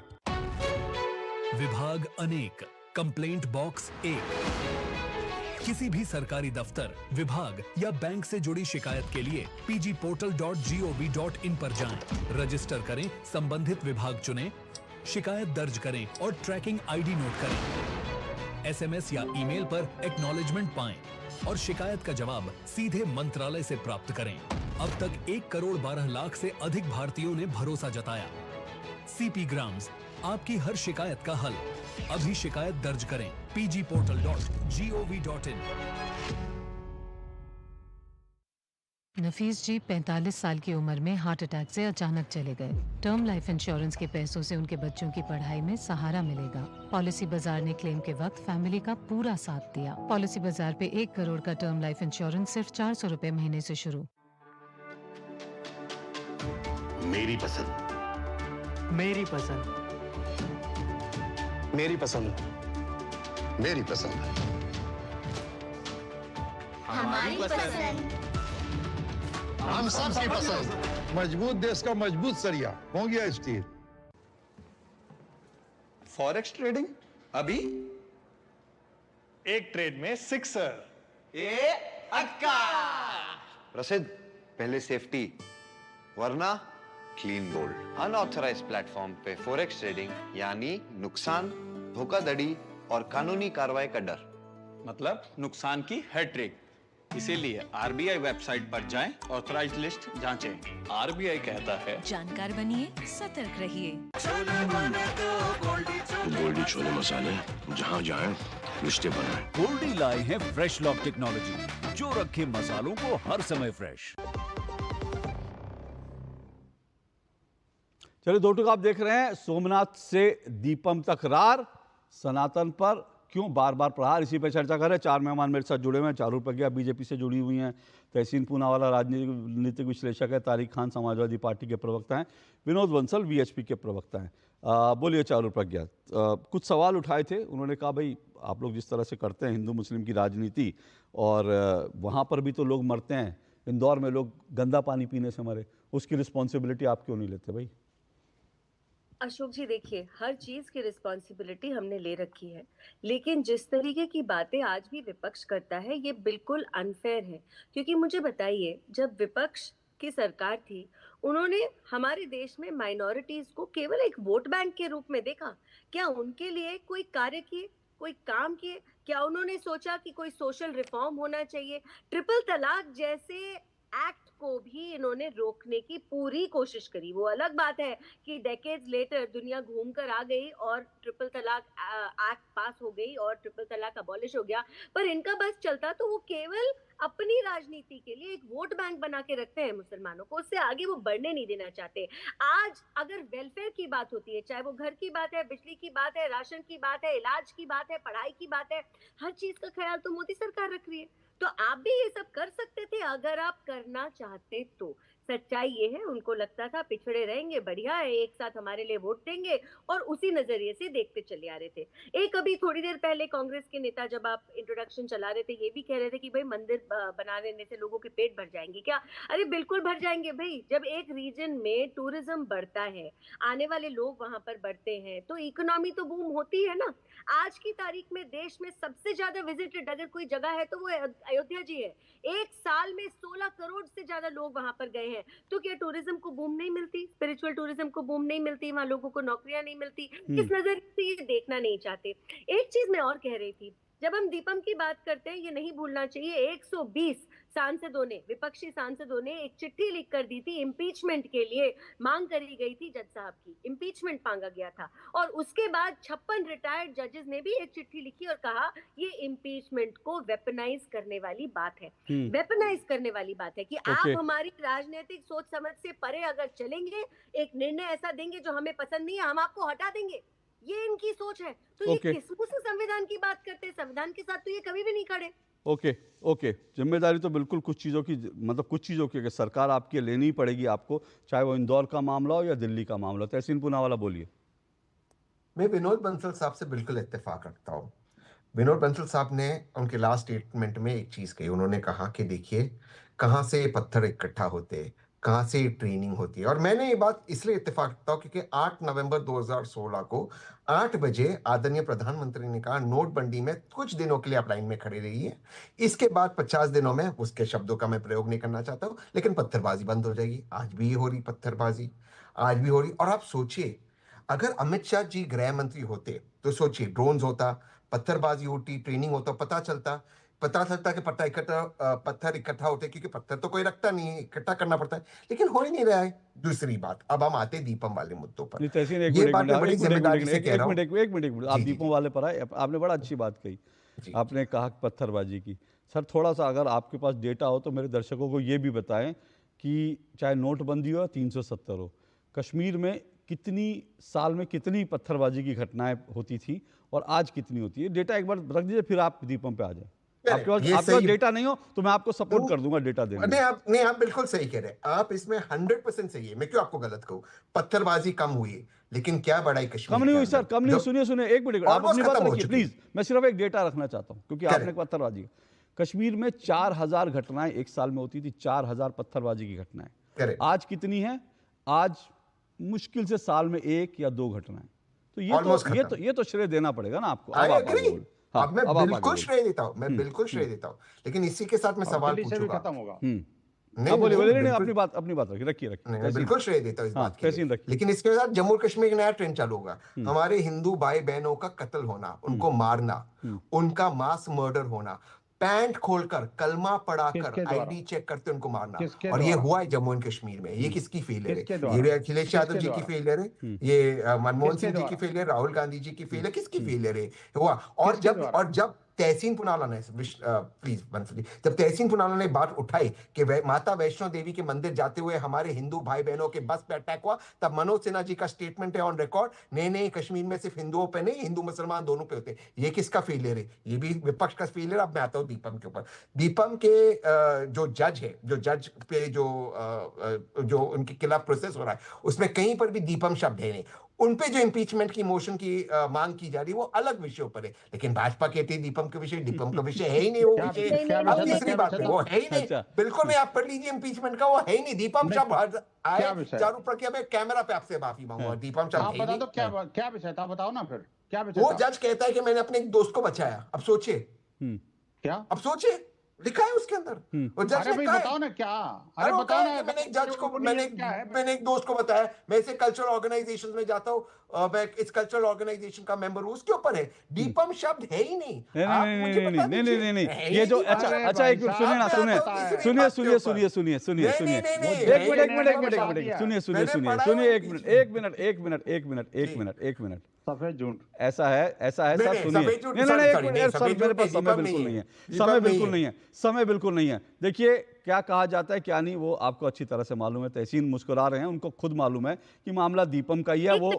विभाग अनेक, कंप्लेंट बॉक्स 1। किसी भी सरकारी दफ्तर, विभाग या बैंक से जुड़ी शिकायत के लिए pgportal.gov.in पर जाएं, रजिस्टर करें, संबंधित विभाग चुनें, शिकायत दर्ज करें और ट्रैकिंग आईडी नोट करें। एसएमएस या ईमेल पर एक्नॉलेजमेंट पाएं और शिकायत का जवाब सीधे मंत्रालय से प्राप्त करें। अब तक 1 करोड़ 12 लाख से अधिक भारतीयों ने भरोसा जताया। सीपी ग्राम्स, आपकी हर शिकायत का हल। अभी शिकायत दर्ज करें pgportal.gov.in। नफीस जी 45 साल की उम्र में हार्ट अटैक से अचानक चले गए। टर्म लाइफ इंश्योरेंस के पैसों से उनके बच्चों की पढ़ाई में सहारा मिलेगा। पॉलिसी बाजार ने क्लेम के वक्त फैमिली का पूरा साथ दिया। पॉलिसी बाजार पे 1 करोड़ का टर्म लाइफ इंश्योरेंस सिर्फ 400 रुपए महीने से शुरू। मेरी पसंद, मेरी पसंद, मेरी पसंद, मेरी पसंद, हमारी पसंद, हम सबकी पसंद। मजबूत देश का मजबूत सरिया हो गया स्टील। फॉरेक्स ट्रेडिंग अभी एक ट्रेड में सिक्सर। ए अक्का। प्रसिद्ध, पहले सेफ्टी वरना क्लीन बोल्ड। अनऑथराइज्ड प्लेटफॉर्म पे फॉरेक्स ट्रेडिंग यानी नुकसान, धोखाधड़ी और कानूनी कार्रवाई का डर, मतलब नुकसान की हैट्रिक। इसीलिए आरबीआई वेबसाइट पर जाएं, ऑथराइज्ड लिस्ट जांचें। आरबीआई कहता है, जानकार बनिए, सतर्क रहिए। गोल्डी छोले मसाले, जहां जाएं रिश्ते बनाएं। गोल्डी लाए हैं फ्रेश लॉक टेक्नोलॉजी, जो रखे मसालों को हर समय फ्रेश। चलिए, 2 टूक आप देख रहे हैं। सोमनाथ से दीपम तक रार, सनातन पर क्यों बार बार प्रहार, इसी पर चर्चा कर रहे हैं। 4 मेहमान मेरे साथ जुड़े हुए हैं। चारू प्रज्ञा बीजेपी से जुड़ी हुई हैं, तहसीन पूनावाला राजनीतिक विश्लेषक है, तारिक खान समाजवादी पार्टी के प्रवक्ता हैं, विनोद बंसल वीएचपी के प्रवक्ता हैं। बोलिए चारू प्रज्ञा, कुछ सवाल उठाए थे। उन्होंने कहा भाई आप लोग जिस तरह से करते हैं हिंदू मुस्लिम की राजनीति, और वहाँ पर भी तो लोग मरते हैं, इंदौर में लोग गंदा पानी पीने से मरे, उसकी रिस्पॉन्सिबिलिटी आप क्यों नहीं लेते भाई? अशोक जी देखिए, हर चीज की रिस्पॉन्सिबिलिटी हमने ले रखी है, लेकिन जिस तरीके की बातें आज भी विपक्ष करता है ये बिल्कुल अनफेयर है। क्योंकि मुझे बताइए, जब विपक्ष की सरकार थी उन्होंने हमारे देश में माइनॉरिटीज को केवल एक वोट बैंक के रूप में देखा? क्या उनके लिए कोई कार्य किए, कोई काम किए? क्या उन्होंने सोचा कि कोई सोशल रिफॉर्म होना चाहिए? ट्रिपल तलाक जैसे एक्ट को भी इन्होंने रोकने की पूरी कोशिश करी। वो अलग बात है कि डेकेड्स लेटर दुनिया घूमकर आ गई और ट्रिपल तलाक एक्ट पास हो गई और ट्रिपल तलाक अबॉलिश हो गया, पर इनका बस चलता तो वो केवल अपनी राजनीति के लिए एक वोट बैंक बना के रखते हैं मुसलमानों को, उससे आगे वो बढ़ने नहीं देना चाहते। आज अगर वेलफेयर की बात होती है, चाहे वो घर की बात है, बिजली की बात है, राशन की बात है, इलाज की बात है, पढ़ाई की बात है, हर चीज का ख्याल तो मोदी सरकार रख रही है। तो आप भी ये सब कर सकते थे अगर आप करना चाहते तो। सच्चाई ये है, उनको लगता था पिछड़े रहेंगे, बढ़िया है, एक साथ हमारे लिए वोट देंगे, और उसी नजरिए से देखते चले आ रहे थे। एक अभी थोड़ी देर पहले कांग्रेस के नेता जब आप इंट्रोडक्शन चला रहे थे, ये भी कह रहे थे कि भाई मंदिर बना देने से लोगों के पेट भर जाएंगे क्या? अरे बिल्कुल भर जाएंगे भाई। जब एक रीजन में टूरिज्म बढ़ता है, आने वाले लोग वहां पर बढ़ते हैं, तो इकोनॉमी तो बूम होती है ना। आज की तारीख में देश में सबसे ज्यादा विजिटेड अगर कोई जगह है तो वो अयोध्या जी है। एक साल में 16 करोड़ से ज्यादा लोग वहां पर गए हैं। तो क्या टूरिज्म को बूम नहीं मिलती? स्पिरिचुअल टूरिज्म को बूम नहीं मिलती? वहां लोगों को नौकरियां नहीं मिलती? किस नजर से ये देखना नहीं चाहते? एक चीज मैं और कह रही थी, जब हम दीपम की बात करते हैं, ये नहीं भूलना चाहिए 120 सांसदों ने, विपक्षी सांसदों ने एक चिट्ठी लिख कर दी थी इम्पीचमेंट के लिए, मांग करी गई थी जज साहब की, इम्पीचमेंट मांगा गया था। और उसके बाद 56 रिटायर्ड जजेस ने भी एक चिट्ठी लिखी और कहा ये इम्पीचमेंट को वेपनाइज करने वाली बात है, वेपनाइज करने वाली बात है कि आप हमारी राजनीतिक सोच समझ से परे अगर चलेंगे, एक निर्णय ऐसा देंगे जो हमें पसंद नहीं है, हम आपको हटा देंगे, ये इनकी सोच है। तो ये किस मुंह से संविधान की बात करते हैं? संविधान के साथ तो ये कभी भी नहीं खड़े। ओके, जिम्मेदारी तो बिल्कुल कुछ चीज़ों की, मतलब कुछ चीज़ों की सरकार आपकी लेनी ही पड़ेगी आपको, चाहे वो इंदौर का मामला हो या दिल्ली का मामला। तहसीन पूनावाला बोलिए। मैं विनोद बंसल साहब से बिल्कुल इत्तेफाक रखता हूँ। विनोद बंसल साहब ने उनके लास्ट स्टेटमेंट में एक चीज़ कही, उन्होंने कहा कि देखिए कहाँ से पत्थर इकट्ठा होते, कहाँ से ट्रेनिंग होती है। और मैंने ये बात इसलिए इत्तेफाक रखता हूँ क्योंकि 8 नवंबर 2016 को 8 बजे आदरणीय प्रधानमंत्री ने कहा नोटबंदी में कुछ दिनों के लिए आप लाइन में खड़े रहिए, इसके बाद 50 दिनों में, उसके शब्दों का मैं प्रयोग नहीं करना चाहता हूँ, लेकिन पत्थरबाजी बंद हो जाएगी। आज भी हो रही पत्थरबाजी, आज भी हो रही। और आप सोचिए अगर अमित शाह जी गृह मंत्री होते तो सोचिए ड्रोन्स होता, पत्थरबाजी होती, ट्रेनिंग होता, पता चलता कि पत्थर इकट्ठा होते, क्योंकि पत्थर तो कोई रखता नहीं है, इकट्ठा करना पड़ता है, लेकिन हो ही नहीं रहा है। दूसरी बात, अब हम आते दीपम वाले मुद्दों पर। ये बात मैं बड़ी जिम्मेदारी से कह रहा हूं। एक मिनट, आप दीपों वाले पर आए, आपने बड़ा अच्छी बात कही। आपने कहा पत्थरबाजी की। सर थोड़ा सा अगर आपके पास डेटा हो तो मेरे दर्शकों को ये भी बताएं कि चाहे नोटबंदी हो या 370 हो, कश्मीर में कितनी साल में कितनी पत्थरबाजी की घटनाएं होती थी और आज कितनी होती है। डेटा एक बार रख दीजिए, फिर आप दीपम पे आ जाए। आपके पास डेटा नहीं हो तो मैं आपको सपोर्ट कर दूंगा डेटा देने में। नहीं, आप बिल्कुल सही कह रहे हैं, आप इसमें 100% सही है। मैं क्यों आपको गलत कहूं? पत्थरबाजी कम हुई है, लेकिन क्या बढ़ाई कश्मीर? कम नहीं हुई सर, कम नहीं। सुनिए एक मिनट, आप अपनी बात रखिए प्लीज। मैं सिर्फ एक डेटा रखना चाहता हूं क्योंकि आपने पत्थरबाजी, कश्मीर में 4000 घटनाएं एक साल में होती थी, 4000 पत्थरबाजी की घटनाएं। आज कितनी है? आज मुश्किल से साल में 1 या 2 घटनाएं। तो ये तो श्रेय देना पड़ेगा ना आपको। अब मैं बिल्कुल श्रेय देता हूं, मैं बिल्कुल श्रेय देता हूं, लेकिन इसी के साथ मैं सवाल पूछूंगा। खत्म होगा। नहीं, अपनी बात रखिए। मैं बिल्कुल श्रेय देता हूं इस बात के लिए, लेकिन इसके साथ जम्मू कश्मीर नया ट्रेंड चालू होगा। हमारे हिंदू भाई बहनों का कत्ल होना, उनको मारना, उनका मास मर्डर होना, पैंट खोलकर कलमा पढ़ाकर आईडी चेक करते उनको मारना, और ये हुआ है जम्मू एंड कश्मीर में। ये किसकी फेलियर है? ये अखिलेश यादव जी की फेलियर है, ये मनमोहन सिंह जी की फेलियर, राहुल गांधी जी की फेलियर, किसकी फेलियर है? हुआ। और जब तहसीन पुनावाला ने, प्लीज बंसली, जब तहसीन पुनावाला ने बात उठाई कि माता वैष्णो देवी के मंदिर जाते हुए हमारे हिंदू भाई बहनों के बस पे अटैक हुआ, तब मनोज सिन्हा जी का स्टेटमेंट है ऑन रिकॉर्ड, नहीं कश्मीर में सिर्फ हिंदुओं पे नहीं, हिंदू मुसलमान दोनों पे होते। ये किसका फेलियर है? ये भी विपक्ष का फेलियर। अब मैं आता हूं दीपम के ऊपर। दीपम के जो जज है, जो जज पे जो उनके खिलाफ प्रोसेस हो रहा है, उसमें कहीं पर भी दीपम शब्द है नहीं। उन पे जो इंपीचमेंट की मोशन की मांग की जा रही है वो अलग विषयों पर है, लेकिन भाजपा कहती है दीपम का विषय है ही नहीं। वो विषय अब तीसरी बात है, वो है ही नहीं। बिल्कुल नहीं, आप पढ़ लीजिए इंपीचमेंट का, वो है ही नहीं। दीपम शब्द आए चारू प्रक्रिया में, कैमरा पे आपसे माफी मांगूंगा, दीपम शब्द है नहीं। क्या विषय था बताओ ना, फिर क्या विषय? वो जज कहता है कि मैंने अपने एक दोस्त को बचाया। अब सोचिए क्या, अब सोचिए, लिखा है उसके अंदर। और जज ने कहा, बताओ ना क्या, अरे बताओ ना, मैंने एक जज को, मैंने एक दोस्त को बताया, मैं इसे कल्चरल ऑर्गेनाइजेशन में जाता हूँ, मैं इस कल्चरल ऑर्गेनाइजेशन का मेंबर हूँ, उसके ऊपर है। दीपम शब्द है ही नहीं। नहीं, ये जो अच्छा एक मिनट सुनिए ना, सुनिए, एक मिनट। सफेद झूठ ऐसा है सर, सुनिए। नहीं सर, मेरे पास समय बिल्कुल नहीं है, समय बिल्कुल नहीं है। देखिए क्या कहा जाता है क्या नहीं, वो आपको अच्छी तरह से मालूम है। तहसीन मुस्कुरा रहे हैं, उनको खुद मालूम है कि मामला दीपम का ही है। वो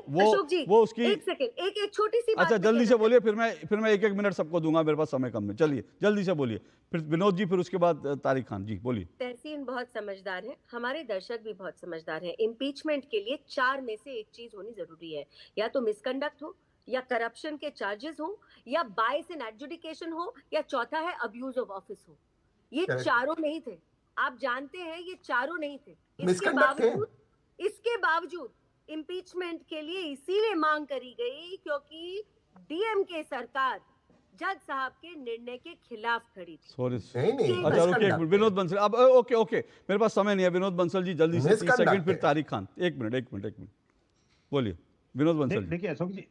उसकी एक छोटी सी बात। अच्छा जल्दी से बोलिए, फिर मैं एक मिनट सबको दूंगा, मेरे पास समय कम है। चलिए जल्दी से बोलिए, फिर विनोद जी, फिर उसके बाद तारिक खान जी, बोलिए। तहसीन बहुत समझदार है, हमारे दर्शक भी बहुत समझदार है। इम्पीचमेंट के लिए 4 में से एक चीज होनी जरूरी है, या तो मिसकंडक्ट हो, या करप्शन के चार्जेस हो, या बायस इन एडजुडिकेशन हो, या चौथा है अब्यूज ऑफ ऑफिस हो। ये चारों नहीं थे, आप जानते हैं, ये चारों नहीं थे। इसके बावजूद इम्पीचमेंट के लिए इसीलिए मांग करी गई क्योंकि डीएमके सरकार जज साहब के निर्णय के खिलाफ खड़ी थी। अच्छा रुकिए, विनोद बंसल, अब ओके, मेरे पास समय नहीं है। विनोद बंसल जी जल्दी से 30 सेकंड, फिर तारिक खान। एक मिनट बोलिए। विनोद बंसल। देखिए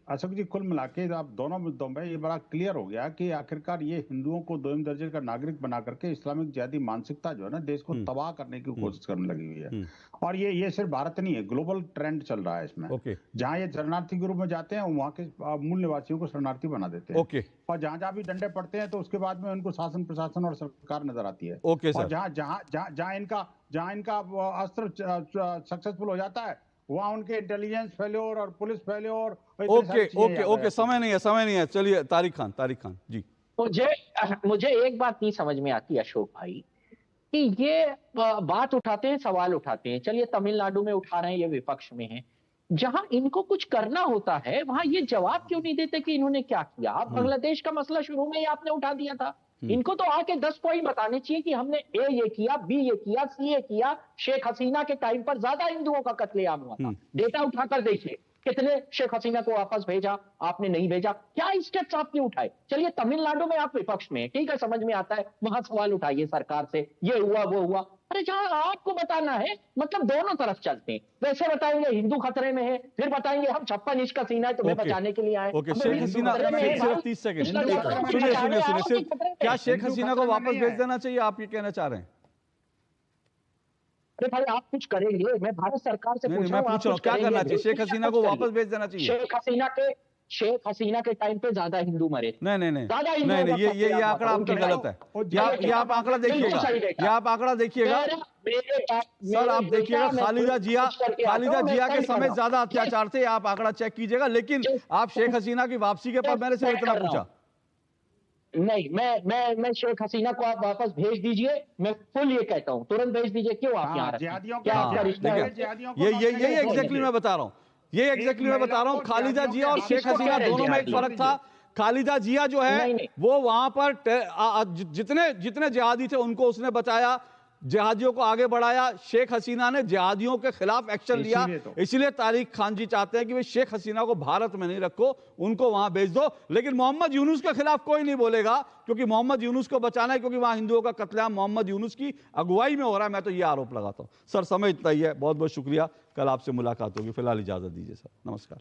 अशोक जी कुल मिला के आप दोनों मुद्दों में ये बड़ा क्लियर हो गया कि आखिरकार ये हिंदुओं को दोयम दर्जे का नागरिक बना करके इस्लामिक जिहादी मानसिकता जो है ना देश को तबाह करने की कोशिश करने लगी हुई है। और ये सिर्फ भारत नहीं है, ग्लोबल ट्रेंड चल रहा है इसमें। जहाँ ये शरणार्थी के रूप में जाते हैं वहाँ के मूल निवासियों को शरणार्थी बना देते हैं। और जहाँ भी डंडे पड़ते हैं तो उसके बाद में उनको शासन प्रशासन और सरकार नजर आती है। और जहाँ इनका अस्त्र सक्सेसफुल हो जाता है वहाँ उनके इंटेलिजेंस फेल्योर और पुलिस फेल्योर। ओके समय नहीं है। चलिए तारिक खान जी। मुझे एक बात नहीं समझ में आती अशोक भाई कि ये बात उठाते हैं, सवाल उठाते हैं, चलिए तमिलनाडु में उठा रहे हैं, ये विपक्ष में है, जहां इनको कुछ करना होता है वहां ये जवाब क्यों नहीं देते कि इन्होंने क्या किया। आप बांग्लादेश का मसला शुरू में ही आपने उठा दिया था, इनको तो आके 10 पॉइंट बताने चाहिए कि हमने ए ये किया, बी ये किया, सी ये किया। शेख हसीना के टाइम पर ज्यादा हिंदुओं का कत्लेआम हुआ था, डेटा उठाकर देखिए कितने शेख हसीना को वापस भेजा, आपने नहीं भेजा, क्या स्टेप्स आपने उठाए। चलिए तमिलनाडु में आप विपक्ष में, ठीक है, समझ में आता है, वहां सवाल उठाइए सरकार से, ये हुआ वो हुआ। अरे जहां आपको बताना है मतलब दोनों तरफ चलते हैं। वैसे बताएंगे हिंदू खतरे में है, फिर बताएंगे हम 56 इंच का सीना है तुम्हें बचाने के लिए आए। शेख हसीना, सिर्फ 30 सेकंड सुनिए, क्या शेख हसीना को वापस भेज देना चाहिए, आप ये कहना चाह रहे हैं? अरे भाई आप कुछ करेंगे, मैं भारत सरकार से पूछ रहा हूँ क्या करना चाहिए? शेख हसीना को वापस भेज देना चाहिए? शेख हसीना के टाइम पे ज्यादा हिंदू मरे। नहीं, ये आंकड़ा आपका गलत है। ये आप आंकड़ा देखिएगा, सर आप देखिएगा, खालिदा जिया के समय ज्यादा अत्याचार थे, आप आंकड़ा चेक कीजिएगा। लेकिन आप शेख हसीना की वापसी के पर मैंने सिर्फ इतना पूछा। नहीं, मैं शेख हसीना को आप वापस भेज दीजिए, मैं फुल ये कहता हूँ, तुरंत भेज दीजिए। क्यों आप यहाँ यही एग्जैक्टली मैं बता रहा हूँ, खालिदा जिया और शेख हसीना दोनों में एक फर्क था। खालिदा जिया जो है वो वहां पर जितने जिहादी थे उनको उसने बचाया, जिहादियों को आगे बढ़ाया। शेख हसीना ने जिहादियों के खिलाफ एक्शन लिया, इसलिए तारिक खान जी चाहते हैं कि वे शेख हसीना को भारत में नहीं रखो, उनको वहां भेज दो। लेकिन मोहम्मद यूनुस के खिलाफ कोई नहीं बोलेगा, क्योंकि मोहम्मद यूनुस को बचाना है, क्योंकि वहां हिंदुओं का कत्लेआम मोहम्मद यूनुस की अगुवाई में हो रहा है। मैं तो ये आरोप लगाता हूं। सर समय इतना ही है, बहुत बहुत शुक्रिया, कल आपसे मुलाकात होगी, फिलहाल इजाजत दीजिए सर, नमस्कार।